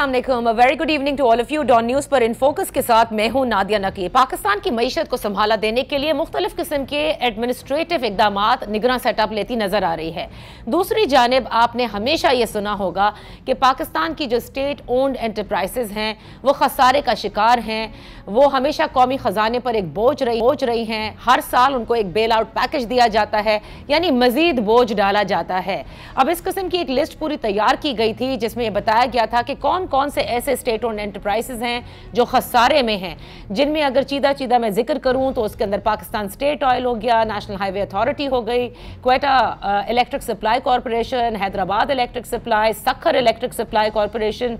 अस्सलाम वालेकुम, very good evening to all of you. Dawn News पर इन फोकस के साथ मैं हूं नादिया नकी। पाकिस्तान की मईशत को संभाला देने के लिए मुख्तलिफ किस्म के एडमिनिस्ट्रेटिव इकदामात निगरान सेटअप लेती नजर आ रही है। दूसरी जानिब आपने हमेशा ये सुना होगा कि पाकिस्तान की जो स्टेट ओन्ड एंटरप्राइजेज हैं वो खसारे का शिकार हैं, वो हमेशा कौमी खजाने पर एक बोझ रही हैं। हर साल उनको एक बेल आउट पैकेज दिया जाता है, यानी मजीद बोझ डाला जाता है। अब इस किस्म की एक लिस्ट पूरी तैयार की गई थी जिसमें यह बताया गया था कि कौन कौन से ऐसे स्टेट ओन्ड एंटरप्राइजेज हैं जो खसारे में हैं, जिनमें अगर चीदा मैं जिक्र करूं तो उसके अंदर पाकिस्तान स्टेट ऑयल हो गया, नेशनल हाईवे अथॉरिटी हो गई, Quetta electric supply corporation, Hyderabad electric supply, Sukkur electric supply corporation,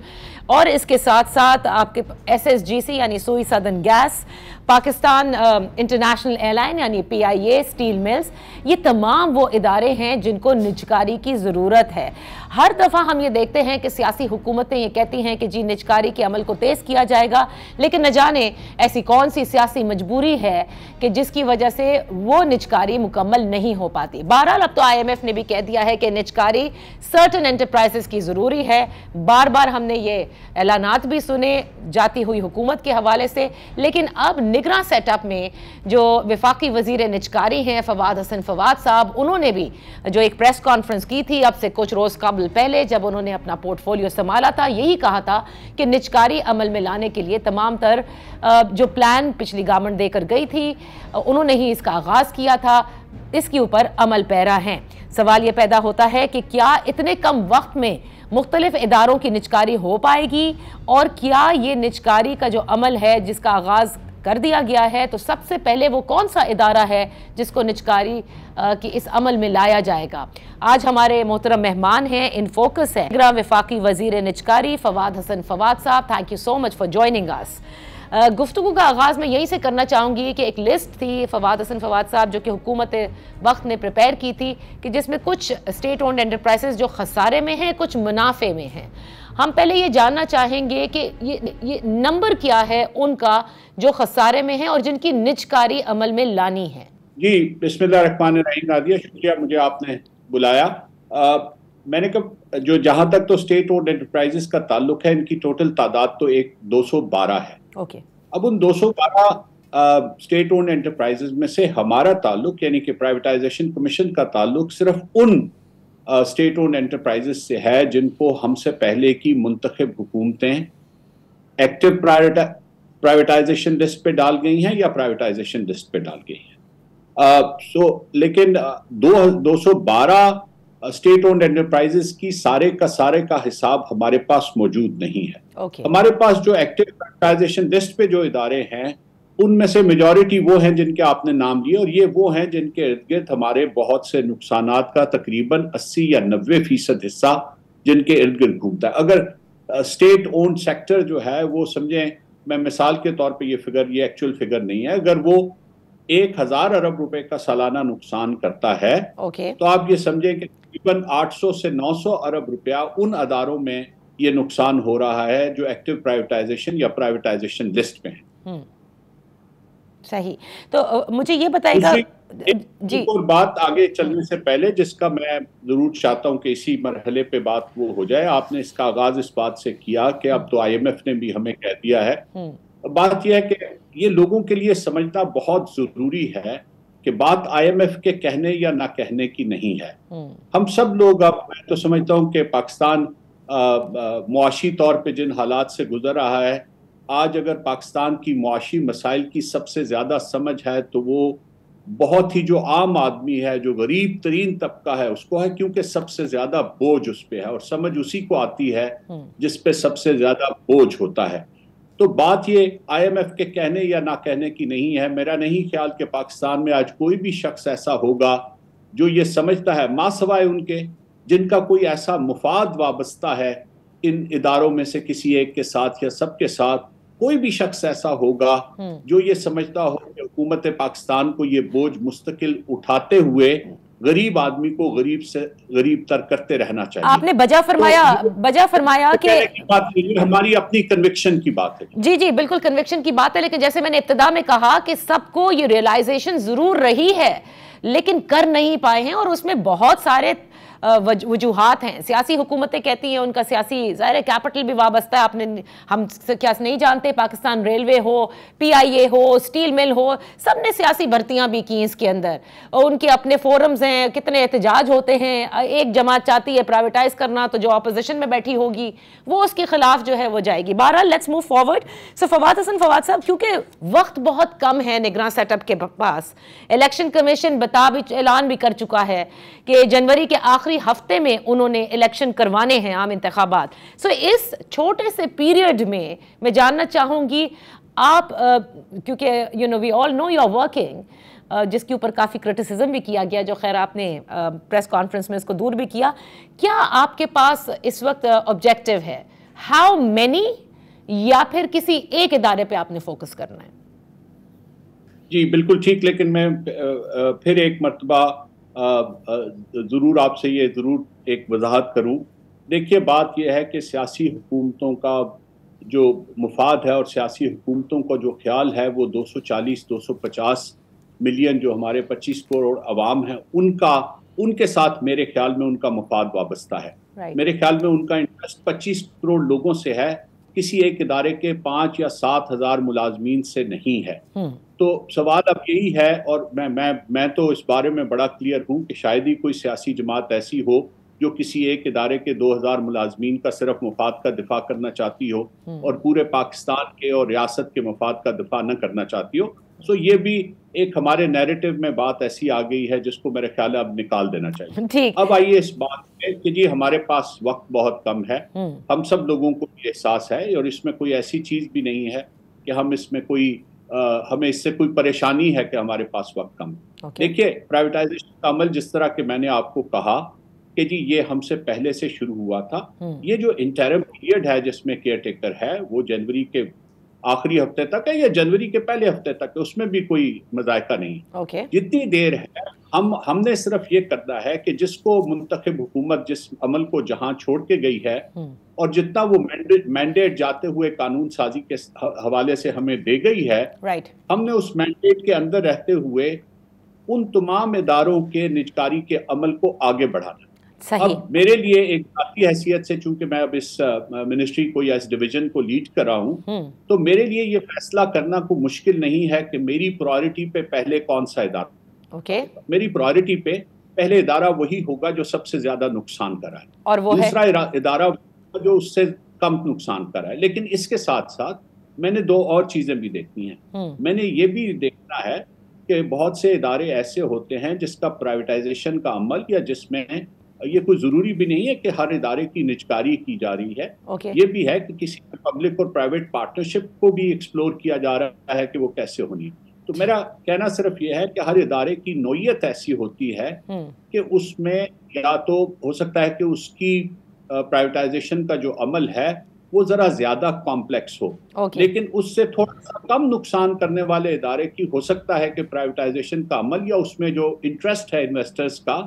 और इसके साथ साथ आपके SSGC यानी सुई southern gas, Pakistan international airline यानी PIA, स्टील मिल्स। ये तमाम वो इदारे हैं जिनको निजकारी की ज़रूरत है। हर दफ़ा हम ये देखते हैं कि सियासी हुकूमतें ये कहती हैं कि जी निजकारी के अमल को तेज़ किया जाएगा, लेकिन न जाने ऐसी कौन सी सियासी मजबूरी है कि जिसकी वजह से वो निजकारी मुकम्मल नहीं हो पाती। बहरहाल अब तो IMF ने भी कह दिया है कि निजकारी सर्टन एंटरप्राइजेस की ज़रूरी है। बार बार हमने ये ऐलानात भी सुने जाती हुई हुकूमत के हवाले से, लेकिन अब निगरान सेटअप में जो वफाकी वजीर निजकारी हैं फवाद हसन फवाद साहब, उन्होंने भी जो एक प्रेस कॉन्फ्रेंस की थी अब से कुछ रोज़ कबल पहले, जब उन्होंने अपना पोर्टफोलियो संभाला था, यही कहा था कि निजकारी अमल में लाने के लिए तमाम तर जो प्लान पिछली गवर्नमेंट देकर गई थी उन्होंने ही इसका आगाज़ किया था, इसके ऊपर अमल पैरा हैं। सवाल यह पैदा होता है कि क्या इतने कम वक्त में मुख्तलिफ इदारों की निजकारी हो पाएगी, और क्या ये निजकारी का जो अमल है जिसका आगाज़ कर दिया गया है, तो सबसे पहले वो कौन सा इदारा है जिसको निजकारी की इस अमल में लाया जाएगा। आज हमारे मोहतरम मेहमान हैं, इन फोकस है वफाकी वजीर निजकारी फवाद हसन फवाद साहब। Thank you so much for joining अस। गुफ्तगू का आगाज़ मैं यहीं से करना चाहूँगी कि एक लिस्ट थी फवाद हसन फवाद साहब जो कि हुकूमत वक्त ने प्रिपेयर की थी, कि जिसमें कुछ स्टेट ओन्ड एंटरप्राइजेज जो खसारे में हैं, कुछ मुनाफे में हैं। हम पहले ये जानना चाहेंगे कि ये नंबर क्या है उनका जो खसारे में है और जिनकी निजकारी अमल में लानी है। जी बिस्मिल्लाहिर्रहमानिर्रहीम। नादिया, शुक्रिया मुझे आपने बुलाया। मैंने कहा जो जहां तक तो स्टेट ओन्ड एंटरप्राइजेस का ताल्लुक है, इनकी टोटल तादाद तो 212 है। ओके। अब उन 212 स्टेट ओन्ड एंटरप्राइजेस में से हमारा ताल्लुक यानी कि प्राइवेटाइजेशन कमीशन का ताल्लुक सिर्फ उन स्टेट ओन्ड एंटरप्राइजेस से है जिनको हमसे पहले की मुंतखब हुकूमतें एक्टिव प्राइवेटाइजेशन लिस्ट पे डाल गई हैं या प्राइवेटाइजेशन लिस्ट पे डाल गई हैं। लेकिन 212 स्टेट ओन्ड एंटरप्राइजेस की सारे का हिसाब हमारे पास मौजूद नहीं है। हमारे पास जो एक्टिव प्राइवेटाइजेशन लिस्ट पे जो इदारे हैं उनमें से मेजॉरिटी वो हैं जिनके आपने नाम लिए, और ये वो हैं जिनके इर्द गिर्द हमारे बहुत से नुकसानात का तकरीबन 80 या 90% हिस्सा जिनके इर्द गिर्द घूमता है। अगर स्टेट ओन्ड सेक्टर जो है वो समझें, मैं मिसाल के तौर पे ये एक्चुअल फिगर नहीं है, अगर वो 1000 अरब रुपए का सालाना नुकसान करता है तो आप ये समझें कि तकरीबन 800 से 900 अरब रुपया उन अदारों में ये नुकसान हो रहा है जो एक्टिव प्राइवेटाइजेशन या प्राइवेटाइजेशन लिस्ट में है। सही। तो मुझे ये बताइएगा जी, और बात आगे चलने से पहले जिसका मैं जरूर चाहता हूं कि इसी मरहले पे बात वो हो जाए, आपने इसका आगाज इस बात से किया कि अब तो IMF ने भी हमें कह दिया है। बात यह है कि ये लोगों के लिए समझना बहुत जरूरी है कि बात IMF के कहने या ना कहने की नहीं है। हम सब लोग, अब मैं तो समझता हूं कि पाकिस्तान मुआशी तौर पे जिन हालात से गुजर रहा है, आज अगर पाकिस्तान की मुआशी मसाइल की सबसे ज्यादा समझ है तो वो बहुत ही जो आम आदमी है, जो गरीब तरीन तबका है उसको है, क्योंकि सबसे ज्यादा बोझ उस पे है और समझ उसी को आती है जिस पे सबसे ज्यादा बोझ होता है। तो बात ये IMF के कहने या ना कहने की नहीं है। मेरा नहीं ख्याल कि पाकिस्तान में आज कोई भी शख्स ऐसा होगा जो ये समझता है, मां सवाए उनके जिनका कोई ऐसा मुफाद वाबस्ता है इन इदारों में से किसी एक के साथ या सबके साथ, कोई भी शख्स ऐसा होगा जो ये समझता हो कि हुकूमत पाकिस्तान को ये बोझ मुस्तकिल उठाते हुए गरीब आदमी को गरीब से गरीब तर करते रहना चाहिए। आपने बजा फरमाया कि बात नहीं, हमारी अपनी कन्विक्शन की बात है। जी जी बिल्कुल कन्विक्शन की बात है, लेकिन जैसे मैंने इब्तिदा में कहा कि सबको ये रियलाइजेशन जरूर रही है लेकिन कर नहीं पाए हैं, और उसमें बहुत सारे वजूहात हैं। सियासी हुकूमतें कहती हैं उनका सियासी ज़ाहिर कैपिटल भी वाबस्ता है, आपने हम क्या नहीं जानते, पाकिस्तान रेलवे हो, PIA हो, स्टील मिल हो, सब ने सियासी भर्तियां भी की इसके अंदर, और उनके अपने फोरम्स हैं, कितने एहतजाज होते हैं। एक जमात चाहती है प्राइवेटाइज करना, तो जो अपोजिशन में बैठी होगी वो उसके खिलाफ जो है वो जाएगी। बहरहाल लेट्स मूव फॉरवर्ड। सो फवाद हसन, फवाद साहब, क्योंकि वक्त बहुत कम है निगरान सेटअप के पास, इलेक्शन कमीशन ऐलान भी कर चुका है कि जनवरी के आखिरी हफ्ते में उन्होंने इलेक्शन करवाने हैं, आम इंतखाबात। सो इस छोटे से पीरियड में मैं जानना चाहूंगी आप, क्योंकि we all know you are working, जिसके ऊपर काफ़ी क्रिटिसिज्म भी किया गया, जो खैर आपने प्रेस कॉन्फ्रेंस में इसको दूर भी किया, क्या आपके पास इस वक्त ऑब्जेक्टिव है, हाउ मेनी, या फिर किसी एक इदारे पे आपने फोकस करना है? जी बिल्कुल ठीक, लेकिन मैं फिर एक मर्तबा ज़रूर आपसे ये ज़रूर एक वजाहत करूं। देखिए, बात यह है कि सियासी हुकूमतों का जो मुफाद है और सियासी हुकूमतों का जो ख्याल है वो 240-250 मिलियन जो हमारे 25 करोड़ अवाम हैं उनके साथ मेरे ख्याल में उनका मुफाद वाबस्ता है। मेरे ख्याल में उनका इंटरेस्ट 25 करोड़ लोगों से है, किसी एक इदारे के 5 या 7 हज़ार मुलाजमीन से नहीं है। तो सवाल अब यही है, और मैं तो इस बारे में बड़ा क्लियर हूँ कि शायद ही कोई सियासी जमात ऐसी हो जो किसी एक इदारे के 2000 मुलाजमीन का सिर्फ मुफाद का दिफा करना चाहती हो और पूरे पाकिस्तान के और रियासत के मुफाद का दिफा न करना चाहती हो। सो ये भी एक हमारे नैरेटिव में बात ऐसी आ गई है जिसको मेरे ख्याल है अब निकाल देना चाहिए। अब आइए इस बात पे कि जी हमारे पास वक्त बहुत कम है, हम सब लोगों को ये एहसास है, और इसमें कोई ऐसी चीज भी नहीं है कि हम इसमें हमें इससे कोई परेशानी है कि हमारे पास वक्त कम है। देखिए, प्राइवेटाइजेशन का अमल जिस तरह के मैंने आपको कहा कि जी ये हमसे पहले से शुरू हुआ था। ये जो इंटरिम पीरियड है जिसमें केयर टेकर है वो जनवरी के आखिरी हफ्ते तक है या जनवरी के पहले हफ्ते तक है, उसमें भी कोई मजायका नहीं। जितनी देर है हमने सिर्फ ये करना है कि जिसको मुंतखब हुकूमत जिस अमल को जहां छोड़ के गई है और जितना वो मैंडेट जाते हुए कानून साजी के हवाले से हमें दे गई है, हमने उस मैंडेट के अंदर रहते हुए उन तमाम इदारों के निजकारी के अमल को आगे बढ़ाना। अब मेरे लिए एक जाती हैसियत से, चूंकि मैं अब इस मिनिस्ट्री को या इस डिवीजन को लीड कर रहा हूं, तो मेरे लिए ये फैसला करना कोई मुश्किल नहीं है कि मेरी प्रायोरिटी पे पहले कौन सा इदारा। मेरी प्रायोरिटी पे पहले इदारा वही होगा जो सबसे ज्यादा नुकसान कर रहा है, और वो दूसरा इदारा जो उससे कम नुकसान कर रहा है। लेकिन इसके साथ साथ मैंने दो और चीजें भी देखनी है। मैंने ये भी देखना है कि बहुत से इदारे ऐसे होते हैं जिसका प्राइवेटाइजेशन का अमल, या जिसमें ये कोई जरूरी भी नहीं है कि हर इदारे की निजकारी की जा रही है, ये भी है कि किसी पब्लिक और प्राइवेट पार्टनरशिप को भी एक्सप्लोर किया जा रहा है कि वो कैसे होनी है। तो मेरा कहना सिर्फ ये है कि हर इदारे की नौयत ऐसी होती है कि उसमें या तो हो सकता है कि उसकी प्राइवेटाइजेशन का जो अमल है वो जरा ज्यादा कॉम्प्लेक्स हो, लेकिन उससे थोड़ा सा कम नुकसान करने वाले इदारे की हो सकता है कि प्राइवेटाइजेशन का अमल या उसमें जो इंटरेस्ट है इन्वेस्टर्स का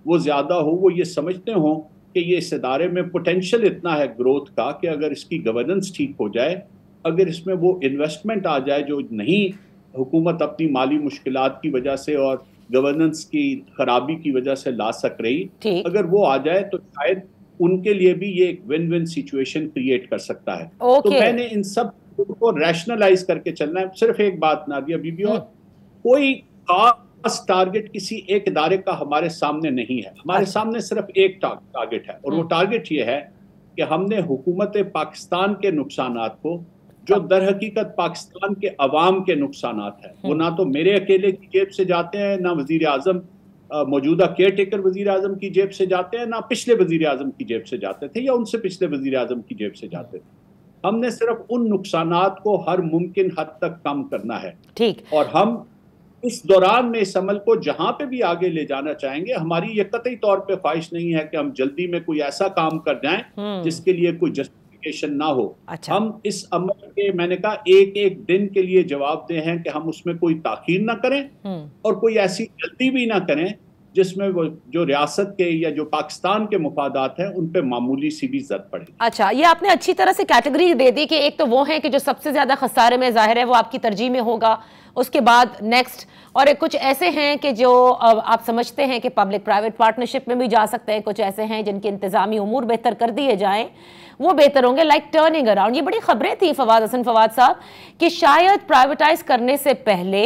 वो ज्यादा हो। वो ये समझते हो कि ये इस इदारे में पोटेंशियल इतना है ग्रोथ का कि अगर इसकी गवर्नेंस ठीक हो जाए, अगर इसमें वो इन्वेस्टमेंट आ जाए जो नहीं हुकूमत अपनी माली मुश्किलात की वजह से और गवर्नेंस की खराबी की वजह से ला सक रही, अगर वो आ जाए तो शायद उनके लिए भी ये एक विन विन सिचुएशन क्रिएट कर सकता है। तो मैंने इन सब को रैशनलाइज करके चलना है। सिर्फ एक बात नादिया बीबी, और कोई खास टारगेट किसी एक इदारे का हमारे सामने नहीं है। हमारे सामने सिर्फ एक टारगेट है, और वो टारगेट ये है कि हमने हुकूमत पाकिस्तान के नुकसानात को, जो दर हकीकत पाकिस्तान के अवाम के नुकसानात है, वो ना तो मेरे अकेले की जेब से जाते हैं, ना वजीर आजम मौजूदा केयर टेकर वजीर आजम की जेब से जाते हैं, ना पिछले वजीर आजम की जेब से जाते थे या उनसे पिछले वजीर आजम की जेब से जाते थे। हमने सिर्फ उन नुकसानात को हर मुमकिन हद तक कम करना है। ठीक। और हम इस दौरान में इस अमल को जहां पे भी आगे ले जाना चाहेंगे, हमारी ये कतई तौर पे ख्वाहिश नहीं है कि हम जल्दी में कोई ऐसा काम कर जाएं जिसके लिए कोई जस्टिफिकेशन ना हो। अच्छा। हम इस अमल के, मैंने कहा, एक एक दिन के लिए जवाबदेह हैं कि हम उसमें कोई ताखीर ना करें और कोई ऐसी जल्दी भी ना करें जिसमें वो जो रियासत के या जो पाकिस्तान के मुफादात हैं उन पे मामूली सी भी जद पड़ेगी। अच्छा, ये आपने अच्छी तरह से कैटेगरी दे दी कि एक तो वो है कि जो सबसे ज्यादा खसारे में जाहिर है वो आपकी तरजीह में होगा, उसके बाद नेक्स्ट, और कुछ ऐसे हैं कि जो आप समझते हैं कि पब्लिक प्राइवेट पार्टनरशिप में भी जा सकते हैं, कुछ ऐसे हैं जिनके इंतजामी उमूर बेहतर कर दिए जाएं वो बेहतर होंगे, लाइक टर्निंग अराउंड। ये बड़ी खबरें थी फवाद हसन फवाद साहब कि शायद प्राइवेटाइज करने से पहले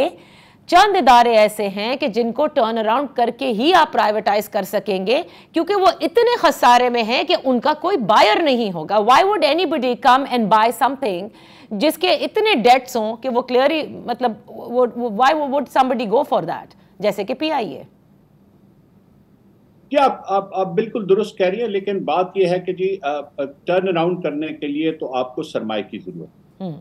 चंद इदारे ऐसे हैं कि जिनको टर्न अराउंड करके ही आप प्राइवेटाइज कर सकेंगे, क्योंकि वो इतने खसारे में हैं कि उनका कोई बायर नहीं होगा। Why would anybody come and buy something जिसके इतने डेट्स हों कि वो क्लियरली, मतलब why would somebody go for that, जैसे कि पीआईए? जी, आप बिल्कुल दुरुस्त कह रही है, लेकिन बात यह है कि जी टर्न अराउंड करने के लिए तो आपको सरमाए की जरूरत है।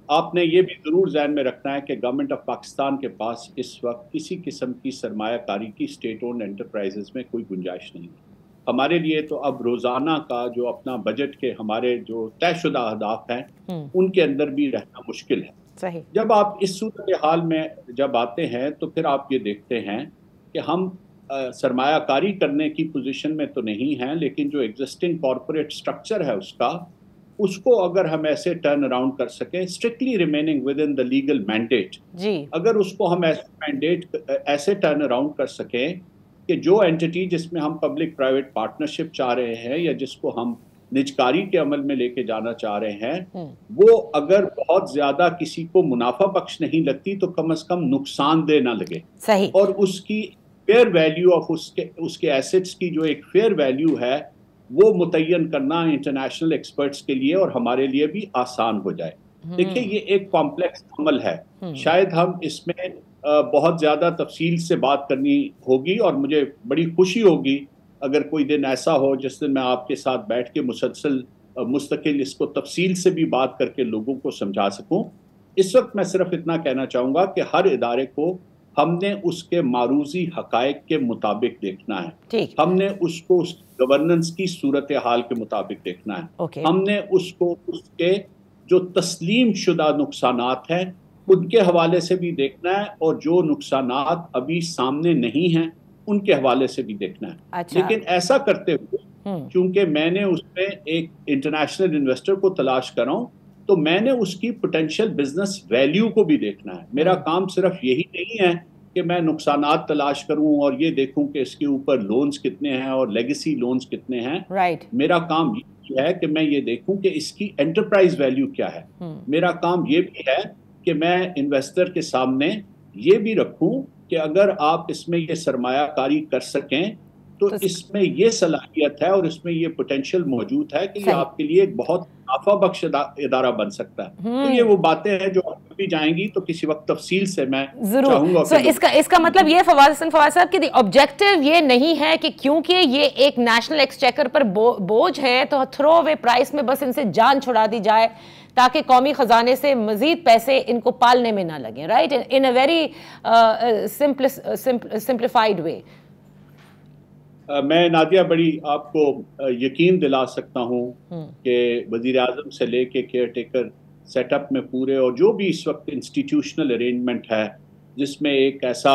आपने ये भी जरूर ध्यान में रखना है कि गवर्नमेंट ऑफ पाकिस्तान के पास इस वक्त किसी किस्म की सरमायाकारी की स्टेट ओन्ड एंटरप्राइजेस में कोई गुंजाइश नहीं है। हमारे लिए तो अब रोजाना का जो अपना बजट के हमारे जो तयशुदा अहदाफ हैं उनके अंदर भी रहना मुश्किल है। सही। जब आप इस सूरत हाल में जब आते हैं तो फिर आप ये देखते हैं कि हम सरमायाकारी करने की पोजीशन में तो नहीं हैं, लेकिन जो एग्जिस्टिंग कॉरपोरेट स्ट्रक्चर है उसको अगर हम ऐसे टर्न अराउंड कर सकें, strictly remaining with in the legal mandate, अगर उसको हम ऐसे टर्न अराउंड कर सकें कि जो एंटिटी जिसमें हम पब्लिक प्राइवेट पार्टनरशिप चाह रहे हैं या जिसको हम निजकारी के अमल में लेके जाना चाह रहे हैं, वो अगर बहुत ज्यादा किसी को मुनाफा बख्श नहीं लगती तो कम से कम नुकसानदेह ना लगे। सही। और उसकी फेयर वैल्यू ऑफ उसके एसेट्स की जो एक फेयर वैल्यू है वो मुतय्यन करना इंटरनेशनल एक्सपर्ट्स के लिए और हमारे लिए भी आसान हो जाए। देखिए, ये एक कॉम्प्लेक्स अमल है, शायद हम इसमें बहुत ज्यादा तफसील से बात करनी होगी और मुझे बड़ी खुशी होगी अगर कोई दिन ऐसा हो जिस दिन मैं आपके साथ बैठ के मुस्तकिल इसको तफसील से भी बात करके लोगों को समझा सकूं। इस वक्त मैं सिर्फ इतना कहना चाहूंगा कि हर इदारे को हमने उसके मारूजी हकायक के मुताबिक देखना है, हमने उसको उस गवर्नेंस की सूरत हाल के मुताबिक देखना है, हमने उसको उसके जो तस्लीम शुदा नुकसानात हैं उनके हवाले से भी देखना है और जो नुकसानात अभी सामने नहीं हैं उनके हवाले से भी देखना है। अच्छा। लेकिन ऐसा करते हुए क्योंकि मैंने उसमें एक इंटरनेशनल इन्वेस्टर को तलाश कर रहा हूं, तो मैंने उसकी पोटेंशियल बिजनेस वैल्यू को भी देखना है। मेरा काम सिर्फ यही नहीं है कि मैं नुकसानात तलाश करूं और ये देखूं कि इसके ऊपर लोन्स कितने हैं और लेगेसी लोन्स कितने हैं। राइट। मेरा काम ये है कि मैं ये देखूं कि इसकी एंटरप्राइज वैल्यू क्या है। मेरा काम ये भी है कि मैं इन्वेस्टर के सामने ये भी रखूं कि अगर आप इसमें ये सरमायाकारी कर सकें तो इसमें ये सलाहियत है और इसमें ये पोटेंशियल मौजूद है कि ये आपके लिए एक बहुत मुनाफा बख्श इदारा बन सकता है। तो ये वो बातें हैं जो भी जाएंगी तो किसी वक्त तफसील से मैं चाहूंगा। इसका मतलब ये फवाद हसन फवाद साहब कि ऑब्जेक्टिव ये नहीं है कि क्योंकि ये एक नेशनल एक्सचेकर पर बोझ है तो थ्रो अवे प्राइस में बस इनसे जान छुड़ा दी जाए ताकि कौमी खजाने से मजीद पैसे इनको पालने में ना लगे। Right, in a very simplified वे। मैं नादिया बड़ी आपको यकीन दिला सकता हूँ कि वजीर आजम से लेके केयर टेकर सेटअप में पूरे और जो भी इस वक्त इंस्टीट्यूशनल अरेंजमेंट है जिसमें एक ऐसा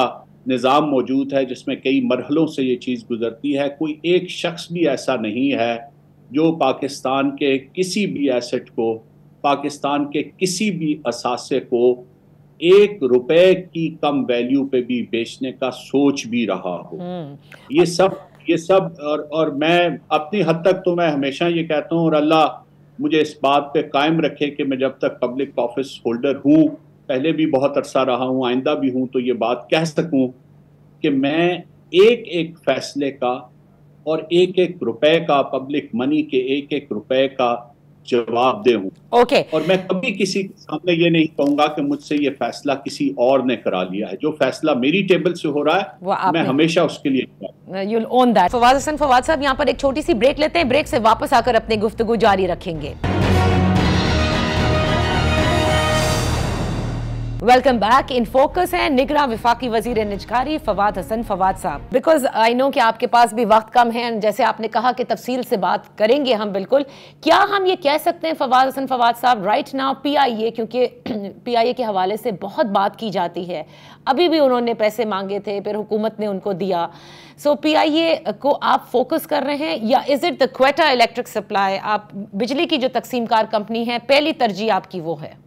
निज़ाम मौजूद है जिसमें कई मरहलों से ये चीज़ गुजरती है, कोई एक शख्स भी ऐसा नहीं है जो पाकिस्तान के किसी भी एसेट को, पाकिस्तान के किसी भी असासे को ₹1 की कम वैल्यू पे भी बेचने का सोच भी रहा हो। ये सब और मैं अपनी हद तक तो मैं हमेशा ये कहता हूँ और अल्लाह मुझे इस बात पे कायम रखे कि मैं जब तक पब्लिक ऑफिस होल्डर हूँ, पहले भी बहुत अरसा रहा हूँ, आइंदा भी हूँ, तो ये बात कह सकूँ कि मैं एक एक फैसले का और एक एक रुपए का, पब्लिक मनी के एक एक रुपए का जवाब दे हूँ। ओके। और मैं कभी किसी के सामने ये नहीं कहूंगा कि मुझसे ये फैसला किसी और ने करा लिया है। जो फैसला मेरी टेबल से हो रहा है मैं हमेशा उसके लिए You'll own that. Fawad Hasan Fawad साहब, यहाँ पर एक छोटी सी ब्रेक लेते हैं, ब्रेक से वापस आकर अपनी गुफ्तगू जारी रखेंगे। Welcome back. इन फोकस है निगरां वफाकी वजीर निजकारी फवाद हसन फवाद साहब। बिकॉज आई नो कि आपके पास भी वक्त कम है, जैसे आपने कहा कि तफसील से बात करेंगे हम बिल्कुल। क्या हम ये कह सकते हैं फवाद हसन फवाद साहब, राइट नाउ PIA, क्योंकि PIA के हवाले से बहुत बात की जाती है, अभी भी उन्होंने पैसे मांगे थे, फिर हुकूमत ने उनको दिया, सो PIA को आप फोकस कर रहे हैं, या is it the Quetta electric supply, आप बिजली की जो तकसीमकार कंपनी है पहली तरजीह आपकी वो है?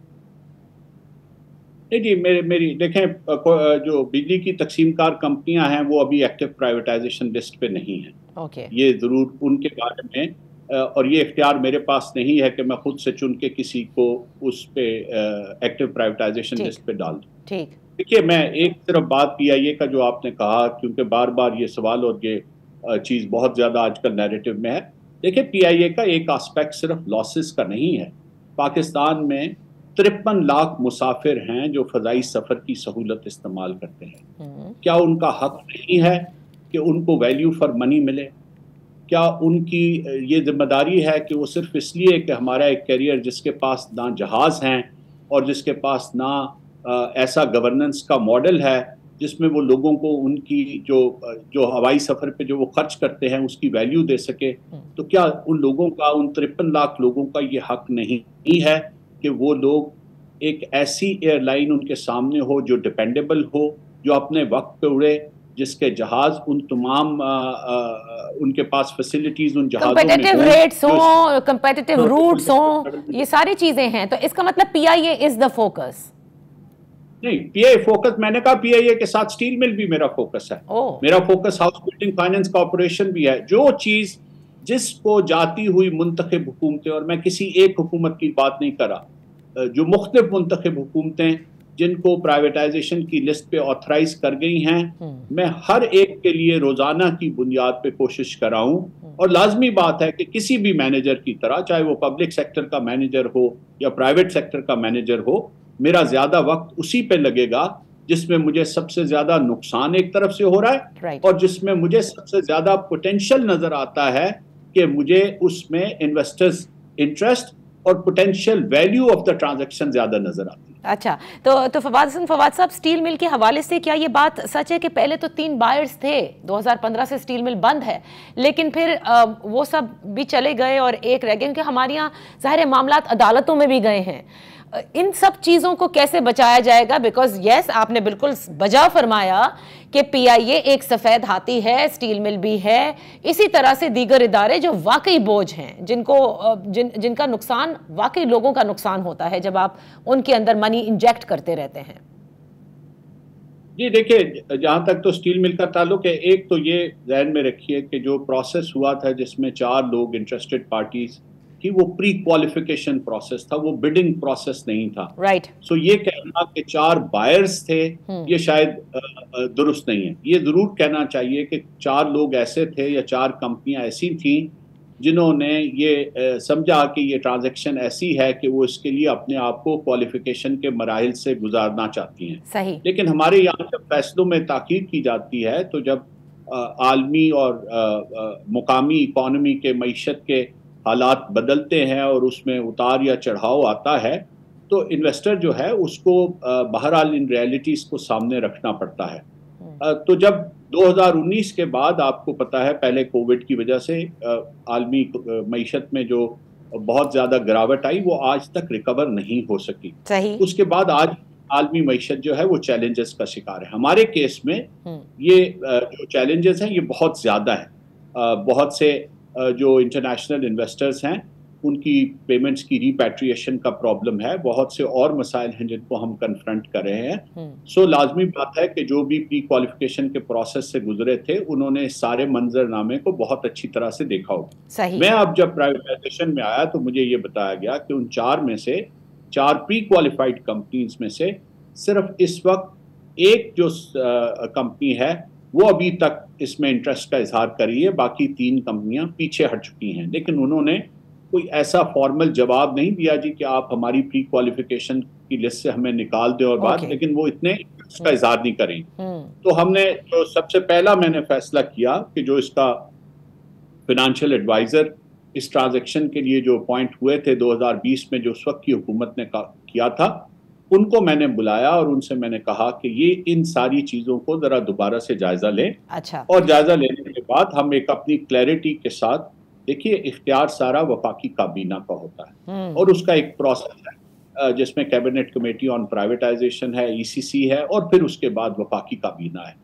नहीं जी, मेरी देखें, जो बिजली की तकसीमकार कंपनियां हैं वो अभी एक्टिव प्राइवेटाइजेशन लिस्ट पे नहीं है। ओके। ये जरूर उनके बारे में, और ये इख्तियार मेरे पास नहीं है कि मैं खुद से चुन के किसी को उस पे एक्टिव प्राइवेटाइजेशन लिस्ट पे डाल दूं। ठीक। देखिए, मैं एक तरफ बात PIA का जो आपने कहा, क्योंकि बार बार ये सवाल और ये चीज़ बहुत ज़्यादा आजकल नैरेटिव में है। देखिए, PIA का एक आस्पेक्ट सिर्फ लॉसेस का नहीं है। पाकिस्तान में 53 लाख मुसाफिर हैं जो फ़ज़ाई सफ़र की सहूलत इस्तेमाल करते हैं। क्या उनका हक नहीं है कि उनको वैल्यू फॉर मनी मिले? क्या उनकी ये जिम्मेदारी है कि वो सिर्फ इसलिए कि हमारा एक कैरियर जिसके पास ना जहाज़ हैं और जिसके पास ना ऐसा गवर्नेंस का मॉडल है जिसमें वो लोगों को उनकी जो हवाई सफ़र पे जो वो खर्च करते हैं उसकी वैल्यू दे सके, तो क्या उन लोगों का, उन 53 लाख लोगों का ये हक नहीं है कि वो लोग एक ऐसी एयरलाइन उनके सामने हो जो डिपेंडेबल हो, जो अपने वक्त पे उड़े, जिसके जहाज उन तमाम उनके पास फैसिलिटीज उन जहाजों में कंपेटिटिव रेट्स हो, कंपेटिटिव रूट्स हो, ये सारी चीजें हैं। तो इसका मतलब PIA इज द फोकस? नहीं, PIA फोकस, मैंने कहा PIA के साथ स्टील मिल भी मेरा फोकस है। मेरा focus house building finance corporation भी है। जो चीज जिसको जाती हुई मुंतखब हुकूमतें, और मैं किसी एक हुकूमत की बात नहीं कर रहा, जो मुख्तलिफ मुंतखब हुकूमतें जिनको प्राइवेटाइजेशन की लिस्ट पे ऑथराइज कर गई हैं, मैं हर एक के लिए रोजाना की बुनियाद पे कोशिश कर रहा हूं। और लाजमी बात है कि किसी भी मैनेजर की तरह, चाहे वो पब्लिक सेक्टर का मैनेजर हो या प्राइवेट सेक्टर का मैनेजर हो, मेरा ज्यादा वक्त उसी पे लगेगा जिसमें मुझे सबसे ज्यादा नुकसान एक तरफ से हो रहा है, और जिसमें मुझे सबसे ज्यादा पोटेंशियल नजर आता है कि मुझे उसमें इन्वेस्टर्स इंटरेस्ट और potential value of the transaction ज्यादा नजर आती है। अच्छा, तो फवाद साहब, स्टील मिल के हवाले से क्या ये बात सच है कि पहले तो 3 बायर्स थे, 2015 से स्टील मिल बंद है, लेकिन फिर वो सब भी चले गए और एक रह गए, क्योंकि हमारे यहाँ ज़ाहिर मामलात अदालतों में भी गए हैं। इन सब चीज़ों को कैसे बचाया जाएगा? बिकॉज यस, आपने बिल्कुल बजा फरमाया कि PIA एक सफ़ेद हाथी है, स्टील मिल भी है, इसी तरह से दीगर इदारे जो वाकई बोझ हैं, जिनका नुकसान वाकई लोगों का नुकसान होता है जब आप उनके अंदर मनी इंजेक्ट करते रहते हैं। जी देखिए, जहाँ तक तो स्टील मिल का ताल्लुक है, एक तो ये ध्यान में रखिए कि जो प्रोसेस हुआ था जिसमें 4 लोग इंटरेस्टेड पार्टीज कि वो प्री क्वालिफिकेशन प्रोसेस था, वो बिडिंग प्रोसेस नहीं था। राइट। सो ये कहना कि 4 बायर्स थे, ये शायद दुरुस्त नहीं है। ये जरूर कहना चाहिए कि 4 लोग ऐसे थे या 4 कंपनियां ऐसी थी जिन्होंने ये समझा कि ये ट्रांजैक्शन ऐसी है कि वो इसके लिए अपने आप को क्वालिफिकेशन के मराहिल से गुजारना चाहती हैं। सही। लेकिन हमारे यहाँ जब फैसलों में ताकीद की जाती है, तो जब आलमी और मुकामी इकॉनमी के मईशत के हालात बदलते हैं और उसमें उतार या चढ़ाव आता है, तो इन्वेस्टर जो है उसको बहरहाल इन रियलिटीज़ को सामने रखना पड़ता है। तो जब 2019 के बाद, आपको पता है, पहले कोविड की वजह से आलमी मईशत में जो बहुत ज़्यादा गिरावट आई, वो आज तक रिकवर नहीं हो सकी। सही। उसके बाद आज आलमी मईशत जो है वो चैलेंजेस का शिकार है। हमारे केस में ये जो चैलेंजेस हैं ये बहुत ज़्यादा है। बहुत से जो इंटरनेशनल इन्वेस्टर्स हैं उनकी पेमेंट्स की रिपैट्रिएशन का प्रॉब्लम है, बहुत से और मसाइल हैं जिनको हम कन्फ्रंट कर रहे हैं। सो लाजमी बात है कि जो भी प्री क्वालिफिकेशन के प्रोसेस से गुजरे थे उन्होंने सारे मंजरनामे को बहुत अच्छी तरह से देखा होगा। मैं अब जब प्राइवेटाइजेशन में आया तो मुझे ये बताया गया कि उन 4 में से 4 प्री क्वालिफाइड कंपनीज में से सिर्फ इस वक्त एक जो कंपनी है वो अभी तक इसमें इंटरेस्ट का इजहार करी है, बाकी 3 कंपनियां पीछे हट चुकी हैं। लेकिन उन्होंने कोई ऐसा फॉर्मल जवाब नहीं दिया जी कि आप हमारी प्री क्वालिफिकेशन की लिस्ट से हमें निकाल दें और बात, लेकिन वो इतने इसका इजहार नहीं करें। तो हमने जो सबसे पहला मैंने फैसला किया कि जो इसका फिनेंशियल एडवाइजर इस ट्रांजैक्शन के लिए जो अपॉइंट हुए थे 2020 में, जो उस वक्त की हुकूमत ने किया था, उनको मैंने बुलाया और उनसे मैंने कहा कि ये इन सारी चीजों को जरा दोबारा से जायजा लें। अच्छा। और जायजा लेने के बाद हम एक अपनी क्लैरिटी के साथ, देखिए इख्तियार सारा वफाकी काबीना का होता है और उसका एक प्रोसेस है जिसमें कैबिनेट कमेटी ऑन प्राइवेटाइजेशन है, ईसीसी है और फिर उसके बाद वफाकी काबीना है।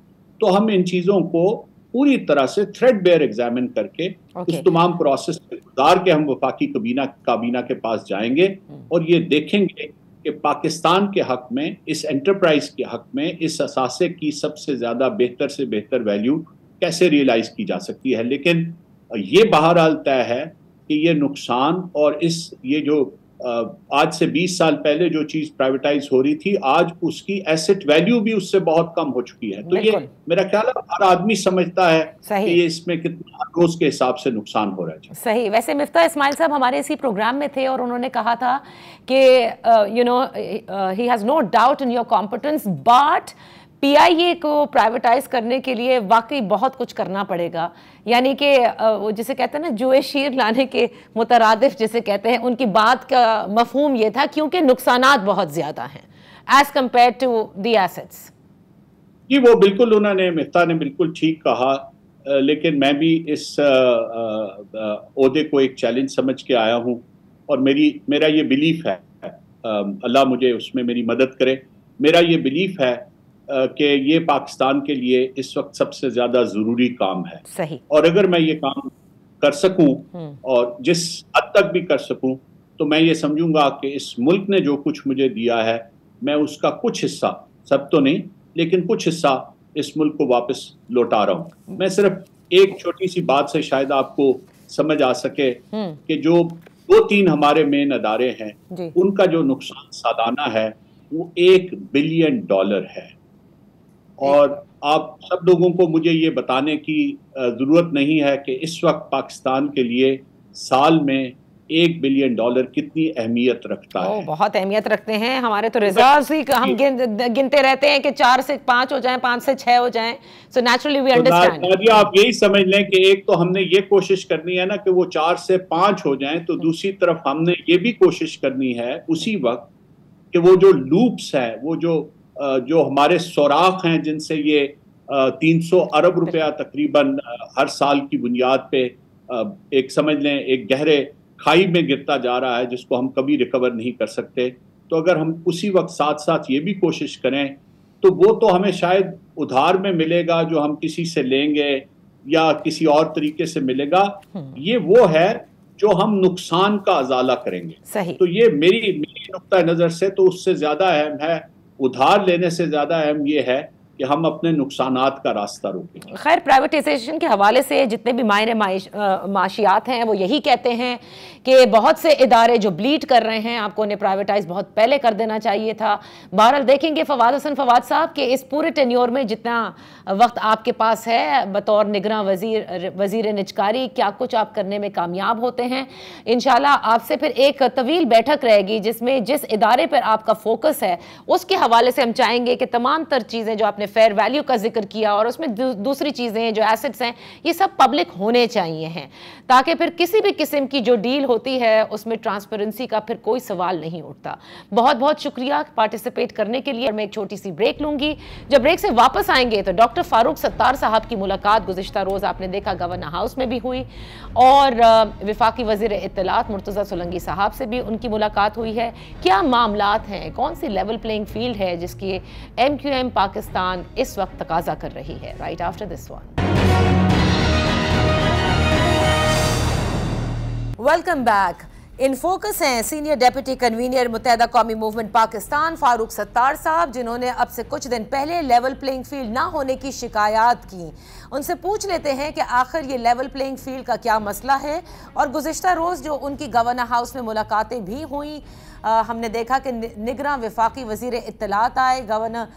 तो हम इन चीजों को पूरी तरह से थ्रेड बेयर एग्जामिन करके उस तमाम प्रोसेस से गुजार के हम वफाकी काबीना के पास जाएंगे और ये देखेंगे कि पाकिस्तान के हक में, इस एंटरप्राइज के हक में, इस असासे की सबसे ज्यादा बेहतर से बेहतर वैल्यू कैसे रियलाइज की जा सकती है। लेकिन ये बहरहाल तय है कि ये नुकसान और ये जो आज से 20 साल पहले जो चीज प्राइवेटाइज हो रही थी, आज उसकी एसेट वैल्यू भी उससे बहुत कम हो चुकी है। तो ये मेरा ख्याल है हर आदमी समझता है कि ये इसमें कितना रोज के हिसाब से नुकसान हो रहा है। सही। वैसे मिफ्ता इस्माइल साहब हमारे इसी प्रोग्राम में थे और उन्होंने कहा था कि he has no doubt in your competence, but PIA को प्राइवेटाइज करने के लिए वाकई बहुत कुछ करना पड़ेगा। यानी कि वो जिसे कहते हैं ना, जुए शीर लाने के मुतरादिफ जिसे कहते हैं, उनकी बात का मफहूम ये था क्योंकि नुकसानात बहुत ज्यादा हैं as compared to the assets. जी वो बिल्कुल, उन्होंने, मिफ्ता ने बिल्कुल ठीक कहा, लेकिन मैं भी इस ओहदे को एक चैलेंज समझ के आया हूँ और मेरा ये बिलीफ है, अल्लाह मुझे उसमें मेरी मदद करे, मेरा ये बिलीफ है कि ये पाकिस्तान के लिए इस वक्त सबसे ज्यादा जरूरी काम है। सही। और अगर मैं ये काम कर सकूं और जिस हद तक भी कर सकूं, तो मैं ये समझूंगा कि इस मुल्क ने जो कुछ मुझे दिया है, मैं उसका कुछ हिस्सा, सब तो नहीं लेकिन कुछ हिस्सा इस मुल्क को वापस लौटा रहा हूं। मैं सिर्फ एक छोटी सी बात से शायद आपको समझ आ सके कि जो 2-3 हमारे मेन अदारे हैं, उनका जो नुकसान सालाना है वो $1 बिलियन है। और आप सब लोगों को मुझे ये बताने की जरूरत नहीं है कि इस वक्त पाकिस्तान के लिए साल में $1 बिलियन कितनी अहमियत रखता है। बहुत अहमियत रखते हैं। हमारे तो रिजर्व्स ही हम गिनते रहते हैं कि 4 से 5 हो जाएं, 5 से 6 हो जाएं। So naturally we understand. आप यही समझ लें कि एक तो हमने ये कोशिश करनी है ना कि वो 4 से 5 हो जाएं, तो दूसरी तरफ हमने ये भी कोशिश करनी है उसी वक्त कि वो जो लूप्स है, वो जो हमारे सौराख हैं जिनसे ये 300 अरब रुपया तकरीबन हर साल की बुनियाद पे एक समझ लें एक गहरे खाई में गिरता जा रहा है जिसको हम कभी रिकवर नहीं कर सकते। तो अगर हम उसी वक्त साथ साथ ये भी कोशिश करें तो वो तो हमें शायद उधार में मिलेगा जो हम किसी से लेंगे या किसी और तरीके से मिलेगा, ये वो है जो हम नुकसान का अजाला करेंगे। सही। तो ये मेरी नुक्ता नजर से तो उससे ज्यादा अहम है, उधार लेने से ज्यादा अहम ये है कि हम अपने नुकसानात का रास्ता रोकें। खैर, प्राइवेटाइजेशन के हवाले से जितने भी मायने माशियात हैं वो यही कहते हैं कि बहुत से इदारे जो ब्लीड कर रहे हैं, आपको उन्हें प्राइवेटाइज बहुत पहले कर देना चाहिए था। बहरहाल देखेंगे फवाद हसन फवाद साहब कि इस पूरे टेन्योर में जितना वक्त आपके पास है बतौर निगरां वजीर निजकारी, क्या कुछ आप करने में कामयाब होते हैं। इंशाल्लाह आपसे फिर एक तवील बैठक रहेगी जिसमें जिस इदारे पर आपका फोकस है उसके हवाले से हम चाहेंगे कि तमाम तर चीज़ें जो आपने फेयर वैल्यू का जिक्र किया और उसमें दूसरी चीज़ें जो एसेट्स हैं ये सब पब्लिक होने चाहिए हैं, ताकि फिर किसी भी किस्म की जो डील होती है उसमें ट्रांसपेरेंसी का फिर कोई सवाल नहीं उठता। बहुत बहुत शुक्रिया पार्टिसिपेट करने के लिए। मैं एक छोटी सी ब्रेक लूंगी। जब ब्रेक से वापस आएंगे तो डॉक्टर फारूक सत्तार साहब की मुलाकात गुज़िश्ता रोज़ आपने देखा गवर्नर हाउस में भी हुई और वफाकी वज़ीर इत्तलात मुर्तज़ा सोलंकी साहब से भी उनकी मुलाकात हुई है। क्या मामलात हैं, कौन सी लेवल प्लेइंग फील्ड है जिसकी MQM पाकिस्तान इस वक्त तकाजा कर रही है। Right after this one. Welcome back. In focus हैं सीनियर डेप्यूटी कन्वीनर मुत्तहिदा कौमी मूवमेंट पाकिस्तान फारूक सत्तार साहब, जिन्होंने अब से कुछ दिन पहले लेवल प्लेइंग फील्ड ना होने की शिकायत की। उनसे पूछ लेते हैं कि आखिर ये लेवल प्लेइंग फील्ड का क्या मसला है। और गुज़िश्ता रोज़ जो उनकी गवर्नर हाउस में मुलाकातें भी हुई, हमने देखा कि निगरां वफाकी वज़ीर इत्तलात आए, गवर्नर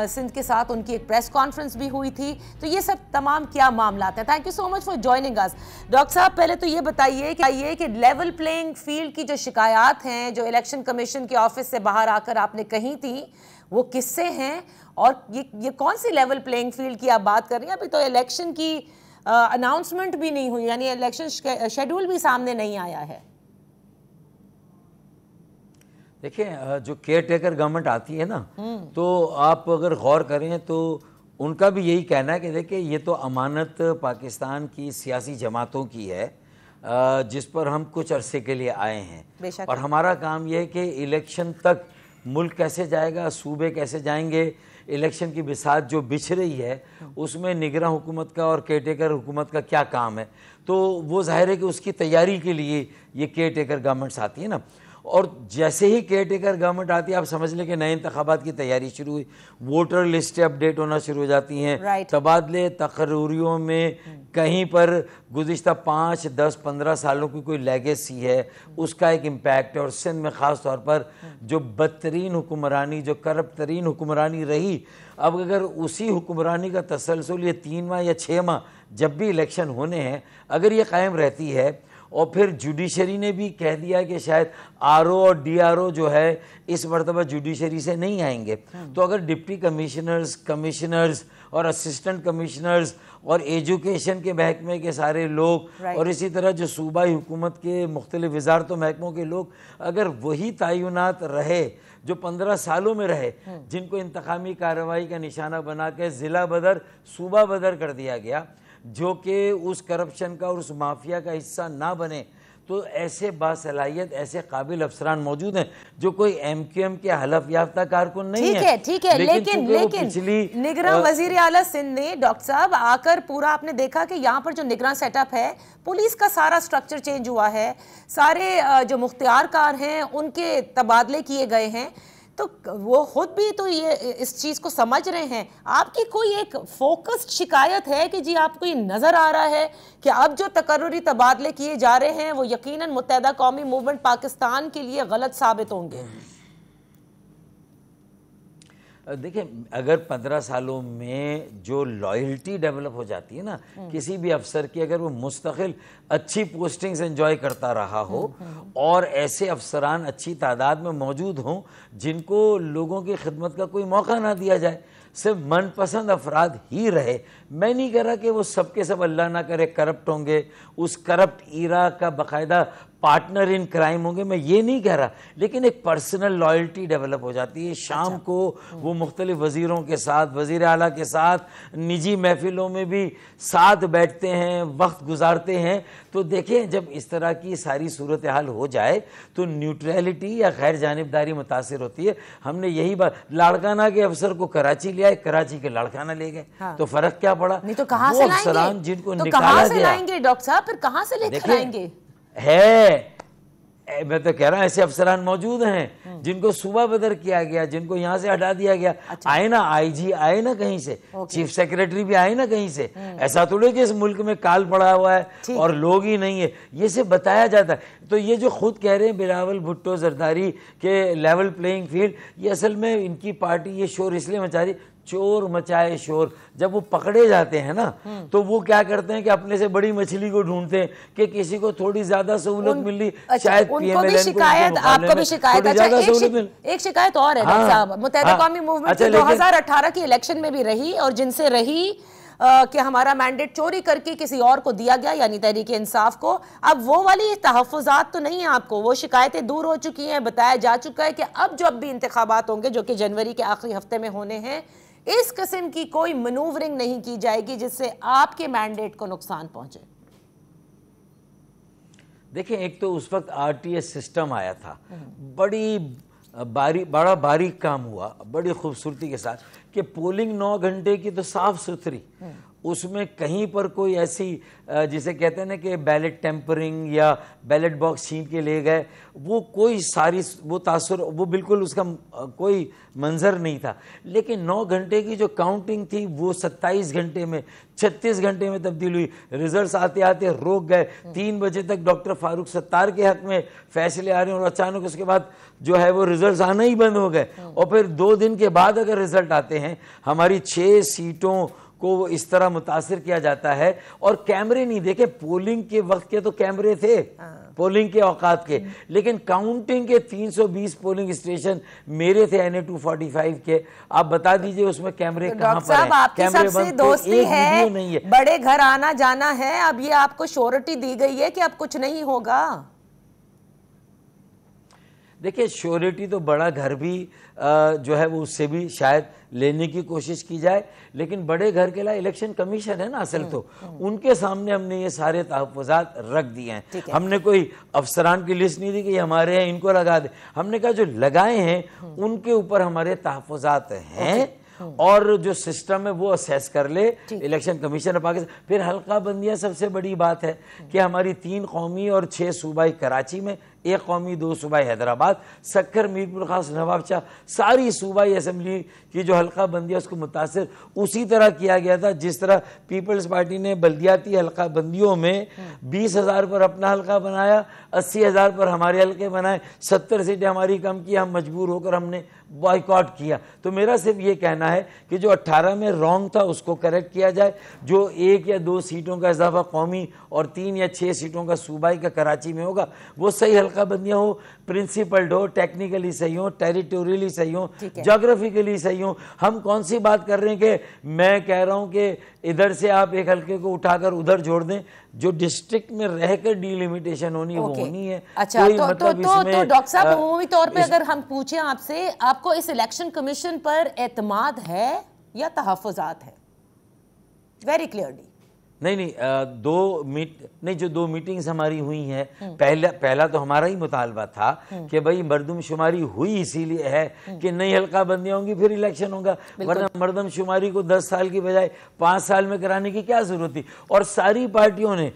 सिंध के साथ उनकी एक प्रेस कॉन्फ्रेंस भी हुई थी। तो ये सब तमाम क्या मामला हैं। Thank you so much for joining us. Doctor साहब, पहले तो ये बताइए कि लेवल प्लेइंग फील्ड की जो शिकायत हैं जो इलेक्शन कमीशन के ऑफिस से बाहर आकर आपने कही थी, वो किससे हैं और ये कौन सी लेवल प्लेइंग फील्ड की आप बात कर रही हैं? अभी तो इलेक्शन की अनाउंसमेंट भी नहीं हुई, यानी इलेक्शन शेड्यूल भी सामने नहीं आया है। देखिए, जो केयर टेकर गवर्नमेंट आती है ना, तो आप अगर गौर करें तो उनका भी यही कहना है कि देखिए ये तो अमानत पाकिस्तान की सियासी जमातों की है, जिस पर हम कुछ अरसे के लिए आए हैं, और हमारा काम यह है कि इलेक्शन तक मुल्क कैसे जाएगा, सूबे कैसे जाएंगे, इलेक्शन की बिसात जो बिछ रही है उसमें निगरान हुकूमत का और केयर टेकर हुकूमत का क्या काम है। तो वो जाहिर है कि उसकी तैयारी के लिए ये केयर टेकर गवर्नमेंट्स आती है ना, और जैसे ही केयर टेकर गवर्नमेंट आती है आप समझ लें कि नए इंतखाबात की तैयारी शुरू हुई, वोटर लिस्टें अपडेट होना शुरू हो जाती हैं, तबादले तकर्रियों में कहीं पर गुज़िश्ता 5, 10, 15 सालों की कोई लेगेसी है, उसका एक इम्पैक्ट है। और सिंध में ख़ास तौर पर जो बदतरीन हुक्मरानी, जो करप्ट तरीन हुक्मरानी रही, अब अगर उसी हुक्मरानी का तसलसल ये 3 माह या 6 माह जब भी इलेक्शन होने हैं अगर ये कायम रहती है, और फिर जुडिशरी ने भी कह दिया कि शायद आरओ और डीआरओ जो है इस मरतबा जुडिशरी से नहीं आएंगे, तो अगर डिप्टी कमिश्नर्स, कमिश्नर्स और असिस्टेंट कमिश्नर्स और एजुकेशन के महकमे के सारे लोग और इसी तरह जो सूबाई हुकूमत के मुख्तलिफ वजारतों महकमों के लोग अगर वही तयनात रहे जो 15 सालों में रहे, जिनको इंतकामी कार्रवाई का निशाना बना के ज़िला बदर सूबा बदर कर दिया गया, जो कि उस करप्शन का और उस माफिया का हिस्सा ना बने, तो ऐसे बासलाहियत, ऐसे काबिल अफसरान मौजूद हैं जो कोई एमक्यूएम के हलफ याफ्ता कारकुन नहीं है। ठीक है, लेकिन निगरान वजीर आला सिंध ने डॉक्टर साहब आकर पूरा आपने देखा कि यहाँ पर जो निगरान सेटअप है, पुलिस का सारा स्ट्रक्चर चेंज हुआ है, सारे जो मुख्तियारकार हैं उनके तबादले किए गए हैं, तो वो खुद भी तो ये इस चीज़ को समझ रहे हैं। आपकी कोई एक फोकस्ड शिकायत है कि जी आपको ये नज़र आ रहा है कि अब जो तकर्रुरी तबादले किए जा रहे हैं वो यकीनन मुत्तहदा कौमी मूवमेंट पाकिस्तान के लिए गलत साबित होंगे? देखिए, अगर 15 सालों में जो लॉयल्टी डेवलप हो जाती है ना किसी भी अफसर की, अगर वो मुस्तकिल अच्छी पोस्टिंग्स एंजॉय करता रहा हो और ऐसे अफसरान अच्छी तादाद में मौजूद हों जिनको लोगों की खिदमत का कोई मौका ना दिया जाए, सिर्फ मनपसंद अफराद ही रहे, मैं नहीं कह रहा कि वो सब के सब अल्लाह ना करे करप्ट होंगे, उस करप्ट ईरा का बाकायदा पार्टनर इन क्राइम होंगे, मैं ये नहीं कह रहा, लेकिन एक पर्सनल लॉयल्टी डेवलप हो जाती है। शाम को वो मुख्तलिफ वज़ीरों के साथ, वज़ीर आला के साथ, निजी महफिलों में भी साथ बैठते हैं, वक्त गुजारते हैं। तो देखें, जब इस तरह की सारी सूरत हाल हो जाए तो न्यूट्रलिटी या गैर जानिबदारी मुतासिर होती है। हमने यही बात, लाड़काना के अफसर को कराची ले आए, कराची के लाड़काना ले गए, तो फ़र्क क्या पड़ा? नहीं तो कहाँ से लाएंगे? जिनको निकाला गया डॉक्टर साहब, फिर कहाँ से लेकर आएंगे? है, मैं तो कह रहा हूं ऐसे अफसरान मौजूद हैं जिनको सूबा बदर किया गया, जिनको यहाँ से हटा दिया गया। आए ना आईजी, आए ना कहीं से, चीफ सेक्रेटरी भी आए ना कहीं से। ऐसा थोड़ी कि इस मुल्क में काल पड़ा हुआ है और लोग ही नहीं है, ये से बताया जाता है। तो ये जो खुद कह रहे हैं बिलावल भुट्टो जरदारी के लेवल प्लेइंग फील्ड, ये असल में इनकी पार्टी ये शोर इसलिए मचा रही, चोर मचाए शोर। जब वो पकड़े जाते हैं ना तो वो क्या करते हैं कि अपने से बड़ी मछली को ढूंढते हैं कि किसी को थोड़ी ज्यादा सहूलत मिल रही, शायद पीएमएलएन शिकायत, आपको भी शिकायत। एक शिकायत और है डॉक्टर साहब, मुत्तहदा कौमी मूवमेंट 2018 की इलेक्शन में भी रही और जिनसे रही कि हमारा मैंडेट चोरी करके किसी और को दिया गया, यानी तहरीक इंसाफ को। अब वो वाली तहफ़्फ़ुज़ात तो नहीं है आपको, वो शिकायतें दूर हो चुकी हैं, बताया जा चुका है कि अब जब भी इंतखाबात होंगे जो कि जनवरी के आखिरी हफ्ते में होने हैं, इस किस्म की कोई मनूवरिंग नहीं की जाएगी जिससे आपके मैंडेट को नुकसान पहुंचे। देखिए, एक तो उस वक्त आरटीएस सिस्टम आया था, बड़ा बारीक काम हुआ, बड़ी खूबसूरती के साथ कि पोलिंग 9 घंटे की तो साफ सुथरी, उसमें कहीं पर कोई ऐसी जिसे कहते हैं ना कि बैलेट टेम्परिंग या बैलेट बॉक्स छीन के ले गए, वो कोई सारी वो तासुर, वो बिल्कुल उसका कोई मंजर नहीं था। लेकिन 9 घंटे की जो काउंटिंग थी वो 27 घंटे में, 36 घंटे में तब्दील हुई। रिजल्ट्स आते आते रोक गए, 3 बजे तक डॉक्टर फारूक सत्तार के हक में फैसले आ रहे हैं और अचानक उसके बाद जो है वो रिजल्ट्स आना ही बंद हो गए। और फिर 2 दिन के बाद अगर रिजल्ट आते हैं, हमारी 6 सीटों को इस तरह मुतासिर किया जाता है और कैमरे नहीं देखे। पोलिंग के वक्त के तो कैमरे थे, पोलिंग के औकात के, लेकिन काउंटिंग के 320 पोलिंग स्टेशन मेरे थे NA 245 के। आप बता दीजिए उसमें कैमरे कहां पर हैं? आपकी सबसे दोस्ती है, नहीं है, बड़े घर आना जाना है, अब ये आपको श्योरिटी दी गई है कि अब कुछ नहीं होगा। देखिए श्योरिटी तो बड़ा घर भी जो है वो उससे भी शायद लेने की कोशिश की जाए, लेकिन बड़े घर के लिए इलेक्शन कमीशन है ना असल तो, उनके सामने हमने ये सारे तहफ़्फ़ुज़ात रख दिए हैं। हमने कोई अफसरान की लिस्ट नहीं दी कि ये हमारे हैं इनको लगा दे, हमने कहा जो लगाए हैं उनके ऊपर हमारे तहफ़्फ़ुज़ात हैं और जो सिस्टम है वो असेस कर ले इलेक्शन कमीशन ऑफ पाकिस्तान। फिर हल्का बंदियां सबसे बड़ी बात है कि हमारी 3 कौमी और 6 सूबाई कराची में, 1 कौमी 2 सूबाई हैदराबाद, सक्कर, मीरपुर खास, नवाबशाह, सारी सूबाई असम्बली की जो हल्का बंदी है उसको मुतासिर उसी तरह किया गया था जिस तरह पीपल्स पार्टी ने बल्दियाती हल्का बंदियों में 20,000 पर अपना हल्का बनाया, 80,000 पर हमारे हल्के बनाए, 70 सीटें हमारी कम की, हम मजबूर होकर हमने बॉयकॉट किया। तो मेरा सिर्फ ये कहना है कि जो 18 में रॉन्ग था उसको करेक्ट किया जाए, जो 1 या 2 सीटों का इजाफा कौमी और 3 या 6 सीटों का सूबाई का कराची में होगा वो सही हल्का बंदियां हो, प्रिंसिपल्ड हो, टेक्निकली सही हो, टेरिटोरियली सही हो, जोग्राफिकली सही हो। हम कौन सी बात कर रहे हैं कि मैं कह रहा हूं कि इधर से आप एक हल्के को उठाकर उधर जोड़ दें, जो डिस्ट्रिक्ट में रहकर डिलिमिटेशन होनी है वो होनी है। अच्छा, तो डॉक्टर साहब अमूमी तौर पे अगर हम पूछें आपसे, आपको इस इलेक्शन कमीशन पर एतमाद है या तहफ़्फ़ुज़ात है? Very clearly. नहीं, जो 2 मीटिंग्स हमारी हुई हैं, पहला तो हमारा ही मुतालबा था कि भाई मरदमशुमारी हुई इसीलिए है कि नई हल्का बंदियां होंगी फिर इलेक्शन होगा, वरना मरदमशुमारी को 10 साल की बजाय 5 साल में कराने की क्या जरूरत थी। और सारी पार्टियों ने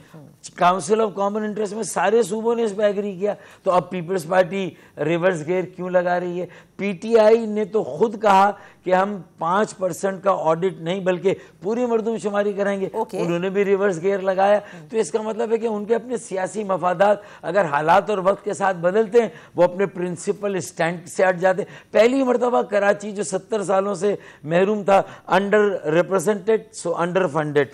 काउंसिल ऑफ कॉमन इंटरेस्ट में सारे सूबों ने इस पर एग्री किया। तो अब पीपल्स पार्टी रिवर्स गेयर क्यों लगा रही है? पीटीआई ने तो खुद कहा कि हम 5% का ऑडिट नहीं बल्कि पूरी मरदमशुमारी कराएंगे, उन्होंने भी रिवर्स गेयर लगाया। तो इसका मतलब है कि उनके अपने सियासी मफादात अगर हालात और वक्त के साथ बदलते हैं वो अपने प्रिंसिपल स्टैंड से हट जाते। पहली मरतबा कराची जो 70 सालों से महरूम था, under represented so under funded,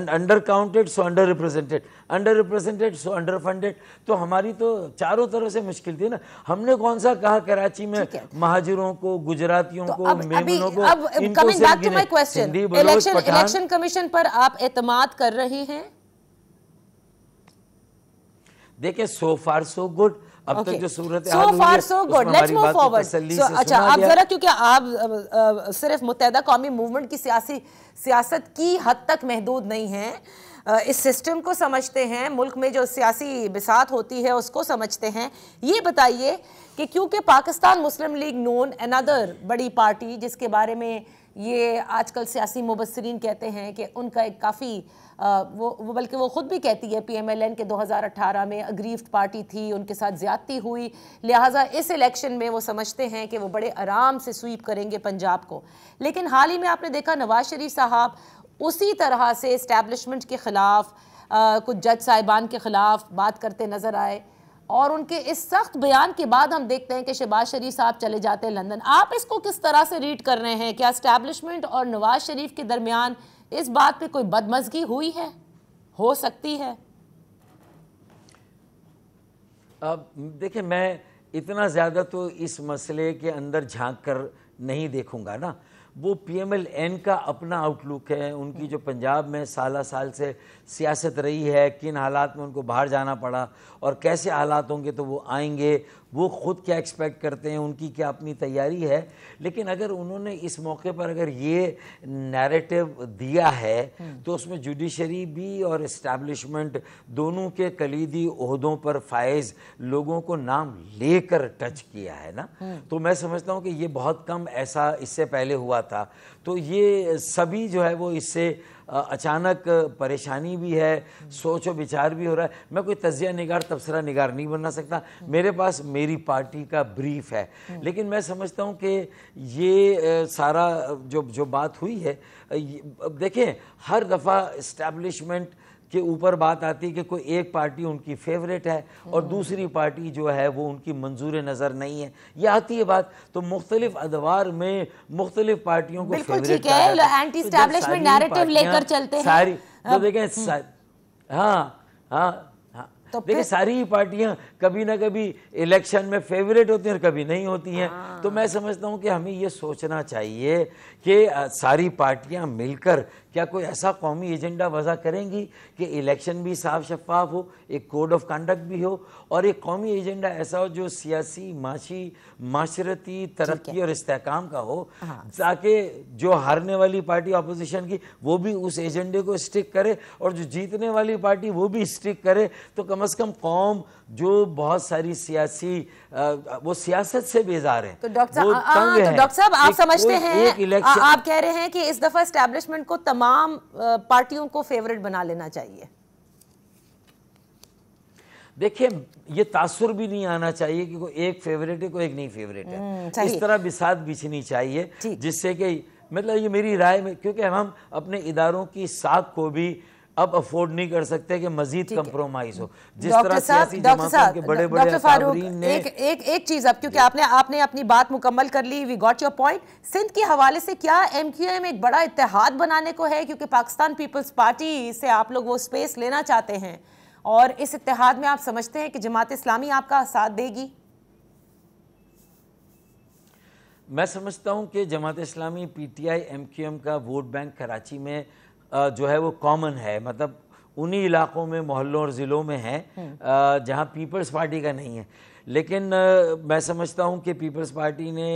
under counted so under represented, under represented so under funded. तो हमारी तो चारों तरफ से मुश्किल थी ना। हमने कौन सा कहा कराची में महाजिरों को, गुजरातियों को, मेमनों को, coming back to my question, election commission पर आप एतमाद कर रहे हैं? देखिए सो फार सो गुड, अब तक जो सूरत so far so good, let's move forward. अच्छा, आप जरा, क्योंकि आप सिर्फ मुत्तहदा कौमी मूवमेंट की सियासत की हद तक महदूद नहीं हैं, इस सिस्टम को समझते हैं, मुल्क में जो सियासी बिसात होती है उसको समझते हैं। ये बताइए कि क्योंकि पाकिस्तान मुस्लिम लीग नून, अनदर बड़ी पार्टी जिसके बारे में ये आजकल सियासी मुबस्सिरीन कहते हैं कि उनका एक काफ़ी वो बल्कि वो ख़ुद भी कहती है PMLN के 2018 में अग्रीव्ड पार्टी थी, उनके साथ ज़्यादती हुई, लिहाजा इस इलेक्शन में वो समझते हैं कि वो बड़े आराम से स्वीप करेंगे पंजाब को। लेकिन हाल ही में आपने देखा नवाज शरीफ साहब उसी तरह से इस्टेब्लिशमेंट के ख़िलाफ़, कुछ जज साहिबान के ख़िलाफ़ बात करते नज़र आए, और उनके इस सख्त बयान के बाद हम देखते हैं कि शहबाज शरीफ साहब चले जाते हैं लंदन। आप इसको किस तरह से रीड कर रहे हैं? क्या इस्टेब्लिशमेंट और नवाज शरीफ के दरमियान इस बात पे कोई बदमज़गी हुई है, हो सकती है? अब देखिए, मैं इतना ज़्यादा तो इस मसले के अंदर झांक कर नहीं देखूंगा ना। वो PMLN का अपना आउटलुक है, उनकी जो पंजाब में साल से सियासत रही है, किन हालात में उनको बाहर जाना पड़ा और कैसे हालात होंगे तो वो आएंगे, वो ख़ुद क्या एक्सपेक्ट करते हैं, उनकी क्या अपनी तैयारी है। लेकिन अगर उन्होंने इस मौके पर अगर ये नैरेटिव दिया है तो उसमें जुडिशरी भी और इस्टेब्लिशमेंट दोनों के कलीदी ओहदों पर फायज लोगों को नाम लेकर टच किया है ना। तो मैं समझता हूँ कि ये बहुत कम ऐसा इससे पहले हुआ था। तो ये सभी जो है वो इससे अचानक परेशानी भी है, सोच और विचार भी हो रहा है। मैं कोई तजिया निगार, तबसरा निगार नहीं बनना सकता, मेरे पास मेरी पार्टी का ब्रीफ है। लेकिन मैं समझता हूँ कि ये सारा जो बात हुई है, देखें हर दफ़ा इस्टेब्लिशमेंट के ऊपर बात आती है कि कोई एक पार्टी उनकी फेवरेट है और दूसरी पार्टी जो है वो उनकी मंजूर नज़र नहीं है, ये आती है बात। तो मुख्तलिफ अदवार में मुख्तलिफ पार्टियों को फेवरेट एंटी एस्टैब्लिशमेंट नैरेटिव लेकर चलते हैं सारी। तो देखें हाँ, तो देखिए सारी ही पार्टियां कभी ना कभी इलेक्शन में फेवरेट होती हैं और कभी नहीं होती हैं। तो मैं समझता हूं कि हमें ये सोचना चाहिए कि सारी पार्टियां मिलकर क्या कोई ऐसा कौमी एजेंडा वज़ा करेंगी कि इलेक्शन भी साफ शफाफ हो, एक कोड ऑफ कंडक्ट भी हो, और एक कौमी एजेंडा ऐसा हो जो सियासी, माशरती तरक्की और इस्तेहकाम का हो, ताकि जो हारने वाली पार्टी अपोजिशन की वो भी उस एजेंडे को स्टिक करे और जो जीतने वाली पार्टी वो भी स्टिक करे। तो कम से कम कौम जो बहुत सारी सियासी वो सियासत से बेजार है, तो डॉक्टर साहब आप समझते हैं, आप कह रहे हैं कि इस दफा एस्टैब्लिशमेंट को तमाम पार्टियों को फेवरेट बना लेना चाहिए। देखिए ये तासुर भी नहीं आना चाहिए कि कोई एक फेवरेट है कोई एक नहीं फेवरेट है। इस तरह बिसात बिछनी चाहिए जिससे कि मतलब ये मेरी राय में, क्योंकि हम अपने इदारों की साख को भी अब अफोर्ड नहीं कर सकते कि मजीद कंप्रोमाइज हो। जिस तरह सियासी जमातों के बड़े-बड़े अकाबरीन ने एक चीज, अब क्योंकि आपने अपनी बात मुकम्मल कर ली, we got your point. Sindh के हवाले से क्या MQM एक बड़ा इत्तेहाद बनाने को है, क्योंकि पाकिस्तान पीपल्स पार्टी से आप लोग वो स्पेस लेना चाहते हैं, और इस इत्तेहाद में आप समझते हैं कि जमात इस्लामी आपका साथ देगी? मैं समझता हूं कि जमात इस्लामी PTI MQM का वोट बैंक कराची में जो है वो कॉमन है, मतलब उन्हीं इलाकों में, मोहल्लों और ज़िलों में है जहां पीपल्स पार्टी का नहीं है। लेकिन मैं समझता हूं कि पीपल्स पार्टी ने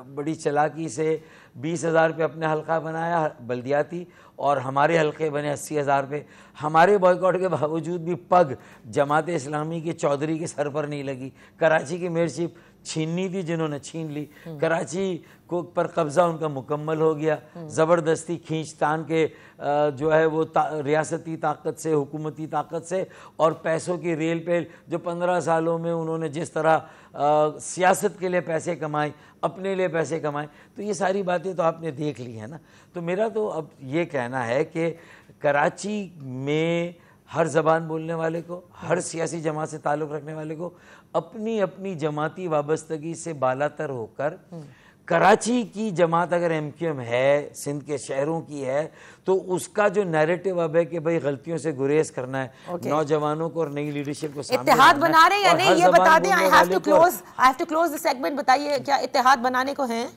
बड़ी चालाकी से 20,000 पे अपने हल्का बनाया बल्दियाती, और हमारे हल्के बने 80,000 पे। हमारे बॉयकॉट के बावजूद भी पग जमात इस्लामी के चौधरी के सर पर नहीं लगी। कराची की मेयरशिप छीननी थी जिन्होंने छीन ली, कराची को पर कब्ज़ा उनका मुकम्मल हो गया। ज़बरदस्ती खींचतान के जो है वो रियासती ताकत से, हुकूमती ताकत से और पैसों की रेल पे जो 15 सालों में उन्होंने जिस तरह सियासत के लिए पैसे कमाए, अपने लिए पैसे कमाए, तो ये सारी बातें तो आपने देख ली है ना। तो मेरा तो अब ये कहना है कि कराची में हर ज़बान बोलने वाले को, हर सियासी जमात से ताल्लुक़ रखने वाले को अपनी अपनी जमाती वाबस्तगी से बालातर होकर, कराची की जमात अगर MQM है, सिंध के शहरों की है, तो उसका जो नैरेटिव अब है कि भाई गलतियों से गुरेज करना है, नौजवानों को और नई लीडरशिप को सामने इत्तेहाद बना रहे हैं या नहीं ये बता दें। I have to close the segment. बताइए क्या इत्तेहाद बनाने को हैं?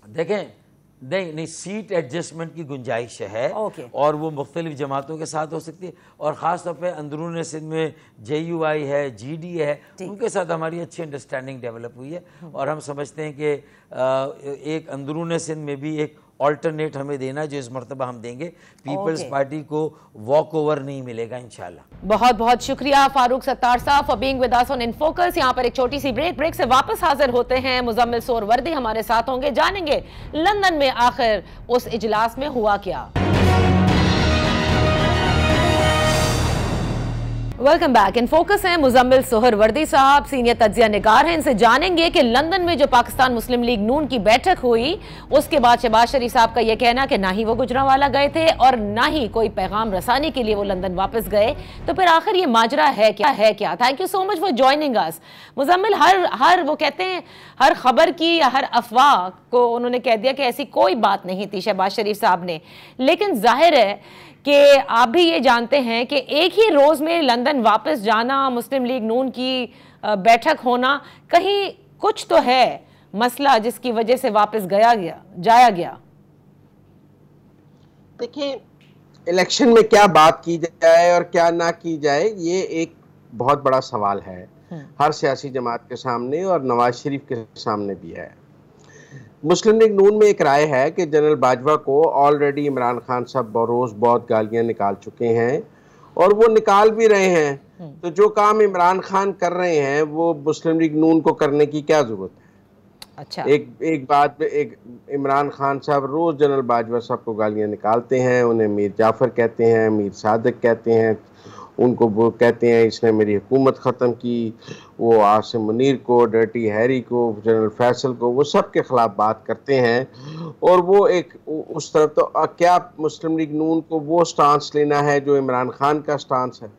देखें नहीं, सीट एडजस्टमेंट की गुंजाइश है और वो मुख्तलिफ जमातों के साथ हो सकती है, और ख़ास तौर पे अंदरून सिंध में JUI है, GD है, उनके साथ हमारी अच्छी अंडरस्टैंडिंग डेवलप हुई है। और हम समझते हैं कि एक अंदरून सिंध में भी एक ऑल्टरनेट हमें देना, जो इस मरतबा हम देंगे। पीपल्स पार्टी को वॉक ओवर नहीं मिलेगा इंशाल्लाह। बहुत बहुत शुक्रिया फारूक सत्तार साहब for being with us on in focus. यहाँ पर एक छोटी सी ब्रेक से वापस हाजिर होते हैं। मुजम्मिल सोहरवर्दी हमारे साथ होंगे, जानेंगे लंदन में आखिर उस इजलास में हुआ क्या। Welcome back. इन फोकस है मुजम्मिल सोहरवर्दी साहब, सीनियर तज्जिया निगार हैं। इनसे जानेंगे कि लंदन में जो पाकिस्तान मुस्लिम लीग नून की बैठक हुई, उसके बाद शहबाज शरीफ साहब का यह कहना कि ना ही वो गुजरांवाला गए थे और ना ही कोई पैगाम रसानी के लिए वो लंदन वापस गए। तो फिर आखिर ये माजरा है क्या? Thank you so much for joining us. Muzammil, हर वो कहते हैं हर खबर की या हर अफवाह को उन्होंने कह दिया कि ऐसी कोई बात नहीं थी शहबाज शरीफ साहब ने, लेकिन जाहिर है कि आप भी ये जानते हैं कि एक ही रोज में लंदन वापस जाना, मुस्लिम लीग नून की बैठक होना, कहीं कुछ तो है मसला जिसकी वजह से वापस जाया गया। देखिए, इलेक्शन में क्या बात की जाए और क्या ना की जाए, ये एक बहुत बड़ा सवाल है हर सियासी जमात के सामने और नवाज शरीफ के सामने भी है। मुस्लिम लीग नून में एक राय है कि जनरल बाजवा को ऑलरेडी इमरान खान साहब बरोज़ बहुत गालियां निकाल चुके हैं और वो निकाल भी रहे हैं। तो जो काम इमरान खान कर रहे हैं वो मुस्लिम लीग नून को करने की क्या जरूरत है? अच्छा, एक बात इमरान खान साहब रोज जनरल बाजवा साहब को गालियां निकालते हैं, उन्हें मीर जाफर कहते हैं, मीर सादिक कहते हैं, उनको वो कहते हैं इसने मेरी हुकूमत ख़त्म की, वो आसिम मुनीर को, डर्टी हैरी को, जनरल फैसल को, वो सब के ख़िलाफ़ बात करते हैं। और वो एक उस तरफ, तो क्या मुस्लिम लीग नून को वो स्टांस लेना है जो इमरान खान का स्टांस है?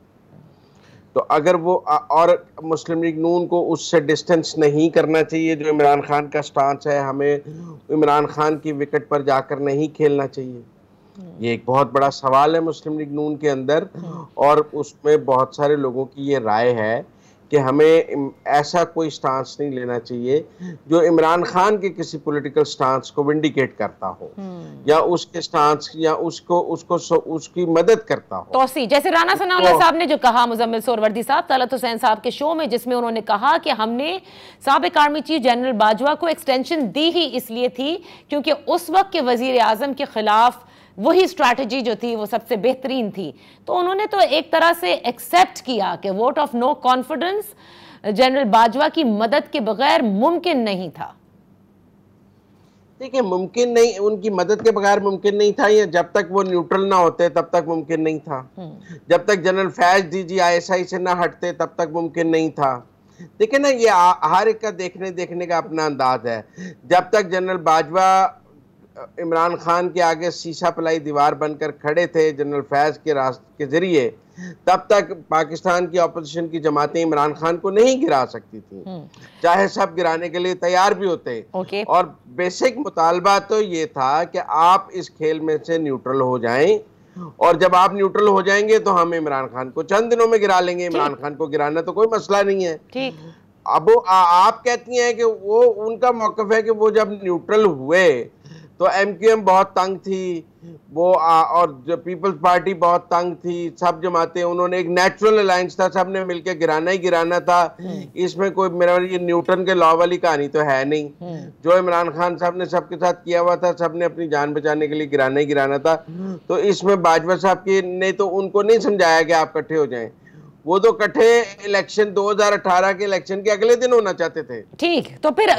तो अगर वो और मुस्लिम लीग नून को उससे डिस्टेंस नहीं करना चाहिए जो इमरान खान का स्टांस है, हमें इमरान खान की विकेट पर जाकर नहीं खेलना चाहिए। ये एक बहुत बड़ा सवाल है मुस्लिम लीग नून के अंदर, और उसमें बहुत सारे लोगों की ये राय है कि हमें ऐसा कोई स्टांस नहीं लेना चाहिए जो इमरान खान के किसी पॉलिटिकल स्टांस को विंडिकेट करता हो या उसके स्टांस या उसको उसकी मदद करता हो। तौसी जैसे राना सनाउल्लाह साहब ने जो कहा, मुजम्मिल सोहरवर्दी साहब तलत हुसैन साहब के शो में, जिसमें उन्होंने कहा कि हमने साबिक आर्मी चीफ जनरल बाजवा को एक्सटेंशन दी ही इसलिए थी क्योंकि उस वक्त के वजीर आजम के खिलाफ वही स्ट्रैटेजी जो थी वो सबसे बेहतरीन थी। तो उन्होंने तो एक तरह से एक्सेप्ट किया कि vote of no confidence general Bajwa की मदद के बगैर मुमकिन नहीं था। देखिए, मुमकिन नहीं, उनकी मदद के बगैर मुमकिन नहीं था, या जब तक वो न्यूट्रल ना होते तब तक मुमकिन नहीं था। जब तक जनरल फैज डीजी ISI से ना हटते तब तक मुमकिन नहीं था। देखिए ना, ये हर एक का देखने का अपना अंदाज है। जब तक जनरल बाजवा इमरान खान के आगे शीशा पलाई दीवार बनकर खड़े थे जनरल फैज के रास्ते के जरिए, तब तक पाकिस्तान की अपोजिशन की जमातें इमरान खान को नहीं गिरा सकती थी, चाहे सब गिराने के लिए तैयार भी होते। और बेसिक मुतालबा तो ये था कि आप इस खेल में से न्यूट्रल हो जाएं, और जब आप न्यूट्रल हो जाएंगे तो हम इमरान खान को चंद दिनों में गिरा लेंगे। इमरान खान को गिराना तो कोई मसला नहीं है। अब आप कहती हैं कि वो उनका मौकफ है कि वो जब न्यूट्रल हुए तो MQM बहुत तंग थी, वो और जो पीपल्स पार्टी बहुत तंग थी, सब जमातें, उन्होंने एक नेचुरल अलायंस था, सब ने मिलकर गिराना ही गिराना था। इसमें कोई मेरा ये न्यूटन के लॉ वाली कहानी तो है नहीं। जो इमरान खान साहब ने सबके साथ किया हुआ था, सब ने अपनी जान बचाने के लिए गिराना ही गिराना था। तो इसमें बाजवा साहब की ने तो उनको नहीं समझाया कि आप इकट्ठे हो जाएं, वो तो इकट्ठे इलेक्शन 2018 के इलेक्शन के अगले दिन होना चाहते थे। ठीक, तो फिर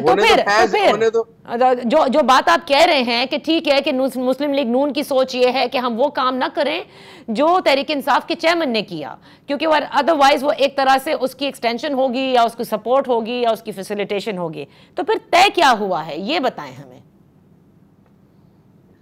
जो बात आप कह रहे हैं कि ठीक है कि मुस्लिम लीग नून की सोच ये है कि हम वो काम ना करें जो तहरीक इंसाफ के चेयरमैन ने किया, क्योंकि अदरवाइज वो एक तरह से उसकी एक्सटेंशन होगी या उसकी सपोर्ट होगी या उसकी फैसिलिटेशन होगी। तो फिर तय क्या हुआ है ये बताएं हमें।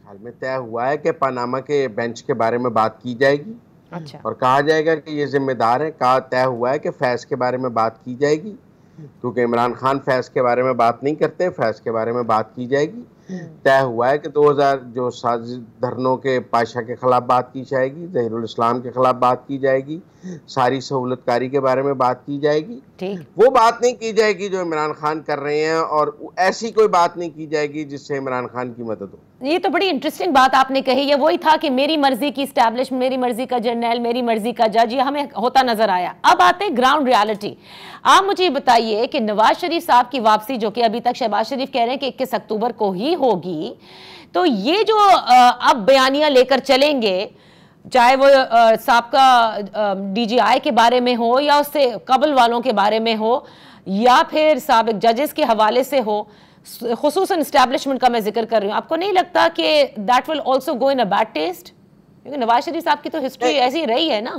हाल में तय हुआ है कि पनामा के बेंच के बारे में बात की जाएगी। अच्छा। और कहा जाएगा कि ये जिम्मेदार है। कहा तय हुआ है कि फैज के बारे में बात की जाएगी, क्योंकि इमरान खान फैज के बारे में बात नहीं करते, फैज के बारे में बात की जाएगी। तय हुआ है कि 2000 जो साजिश धरनों के पाशा के खिलाफ बात की जाएगी, जहीरुल इस्लाम के खिलाफ बात की जाएगी, सारी सहूलतकारी के बारे में बात की जाएगी। वो बात नहीं की जाएगी जो इमरान खान कर रहे हैं, और ऐसी कोई बात नहीं की जाएगी जिससे इमरान खान की मदद हो। ये तो बड़ी इंटरेस्टिंग बात आपने कही। ये वही था कि मेरी मर्जी की स्टैब्लिश, मेरी मर्जी का जर्नल, मेरी मर्जी का जज, ये हमें होता नजर आया। अब आते हैं ग्राउंड रियलिटी। आप मुझे बताइए कि नवाज शरीफ साहब की वापसी, जो कि अभी तक शहबाज शरीफ कह रहे हैं कि 21 अक्टूबर को ही होगी, तो ये जो अब बयानियां लेकर चलेंगे, चाहे वो साबका DGI के बारे में हो या उससे कबल वालों के बारे में हो या फिर साबिक जजेस के हवाले से हो, खुसूसन एस्टैब्लिशमेंट का मैं जिक्र कर रही हूँ, आपको नहीं लगता कि that will also go in a bad test? क्योंकि नवाज शरीफ साहब की तो हिस्ट्री ऐसी रही है ना।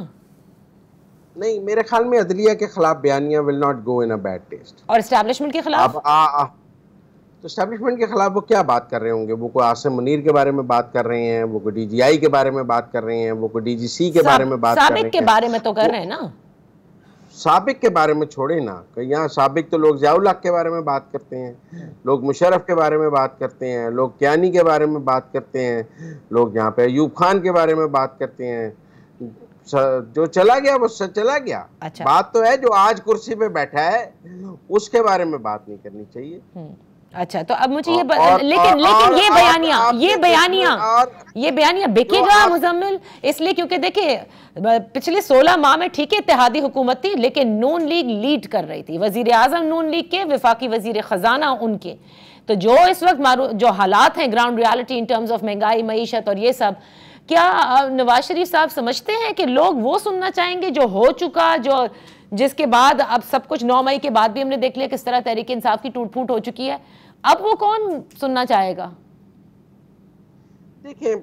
नहीं, मेरे ख्याल में अदलिया के खिलाफ बयानियां will not go in a bad taste. और एस्टैब्लिशमेंट के खिलाफ तो एस्टैब्लिशमेंट के खिलाफ वो क्या बात कर रहे होंगे? वो कोई आसिम मुनीर के बारे में बात कर रहे हैं, वो कोई DGI के बारे में बात कर रहे हैं, वो कोई DGC के बारे में बात कर रहे हैं। साबिक के बारे में तो कर रहे हैं ना। साबिक के बारे में छोड़े ना, यहाँ साबिक तो लोग ज़ियाउल हक के बारे में बात करते हैं, लोग मुशर्रफ के बारे में बात करते हैं, लोग कियानी के बारे में बात करते हैं, लोग यहाँ पे अयूब खान के बारे में बात करते हैं। जो चला गया वो चला गया। अच्छा। बात तो है जो आज कुर्सी पे बैठा है उसके बारे में बात नहीं करनी चाहिए। अच्छा, तो अब मुझे लेकिन ये बयानियां बिकेगा मुजम्मिल, इसलिए क्योंकि देखिए पिछले 16 माह में ठीक है इत्तेहादी हुकूमत थी, लेकिन नून लीग लीड कर रही थी, वजीर आजम नून लीग के, वफाकी वजीर खजाना उनके। तो जो इस वक्त जो हालात हैं ground reality in terms of महंगाई, मईशत और ये सब, क्या नवाज शरीफ साहब समझते हैं कि लोग वो सुनना चाहेंगे जो हो चुका, जो जिसके बाद अब सब कुछ 9 मई के बाद भी हमने देख लिया किस तरह तहरीक इंसाफ की टूट फूट हो चुकी है, अब वो कौन सुनना चाहेगा? देखिए,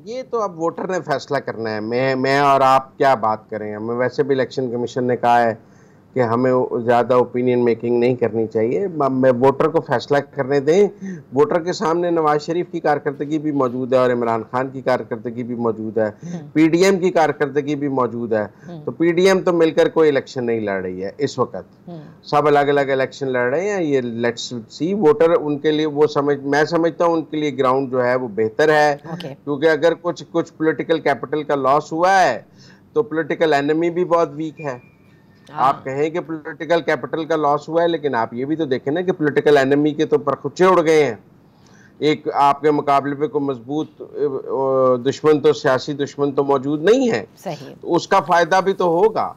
ये तो अब वोटर ने फैसला करना है। मैं और आप क्या बात करें। हमें वैसे भी इलेक्शन कमीशन ने कहा है कि हमें ज़्यादा ओपिनियन मेकिंग नहीं करनी चाहिए। वोटर को फैसला करने दें। वोटर के सामने नवाज शरीफ की कारकर्दगी भी मौजूद है और इमरान खान की कारकर्दगी भी मौजूद है, पीडीएम की कारकर्दगी भी मौजूद है। तो पीडीएम तो मिलकर कोई इलेक्शन नहीं लड़ रही है इस वक्त, सब अलग अलग इलेक्शन लड़ रहे हैं। ये लेट्स सी, वोटर उनके लिए मैं समझता हूँ उनके लिए ग्राउंड जो है वो बेहतर है, क्योंकि अगर कुछ पॉलिटिकल कैपिटल का लॉस हुआ है तो पॉलिटिकल एनिमी भी बहुत वीक है। आप कहें कि पॉलिटिकल कैपिटल का लॉस हुआ है, लेकिन आप ये भी तो देखें ना कि पॉलिटिकल एनिमी के तो परखुच्चे उड़ गए हैं। एक आपके मुकाबले पे कोई मजबूत दुश्मन तो, सियासी दुश्मन तो मौजूद नहीं है। सही। तो उसका फायदा भी तो होगा।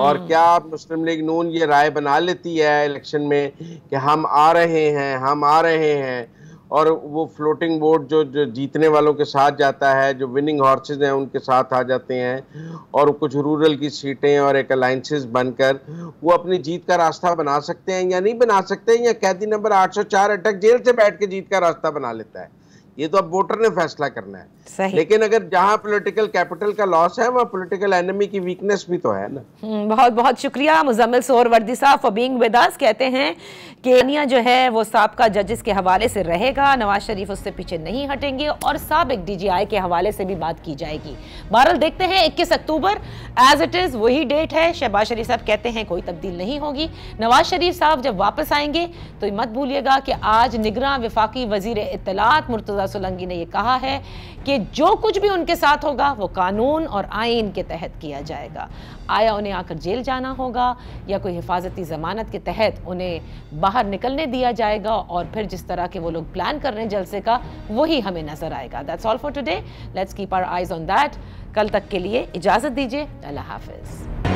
और क्या मुस्लिम लीग नून ये राय बना लेती है इलेक्शन में कि हम आ रहे हैं, और वो फ्लोटिंग बोर्ड जो जीतने वालों के साथ जाता है, जो विनिंग हॉर्सेस हैं उनके साथ आ जाते हैं, और कुछ रूरल की सीटें और एक अलायंसेस बनकर वो अपनी जीत का रास्ता बना सकते हैं या नहीं बना सकते हैं, या कैदी नंबर 804 अटक जेल से बैठ के जीत का रास्ता बना लेता है, ये तो अब वोटर ने फैसला करना है। सही। लेकिन अगर जहां पॉलिटिकल कैपिटल का लॉस है वहां पॉलिटिकल एनिमी की वीकनेस भी तो है ना। बहुत बहुत शुक्रिया मुजम्मिल सोहरवर्दी साहब फॉर बीइंग विद अस। कहते हैं कि दुनिया जो है वो साबका जजेस के हवाले से रहेगा, नवाज शरीफ उससे पीछे नहीं हटेंगे और साबिक डीजीआई के हवाले से भी बात की जाएगी। बहरहाल देखते हैं 21 अक्टूबर एज इट इज वही डेट है। शहबाज शरीफ साहब कहते हैं कोई तब्दील नहीं होगी। नवाज शरीफ साहब जब वापस आएंगे तो मत भूलिएगा कि आज निगरां वफाकी वजीर इत्तलात मुर्तजा सोलंकी ने यह कहा है कि जो कुछ भी उनके साथ होगा वो कानून और आईन के तहत किया जाएगा। आया उन्हें आकर जेल जाना होगा या कोई हिफाजती जमानत के तहत उन्हें बाहर निकलने दिया जाएगा, और फिर जिस तरह के वो लोग प्लान कर रहे हैं जलसे का वही हमें नजर आएगा। That's all for today, let's keep our eyes on that. कल तक के लिए इजाजत दीजिए, अल्लाह हाफिज।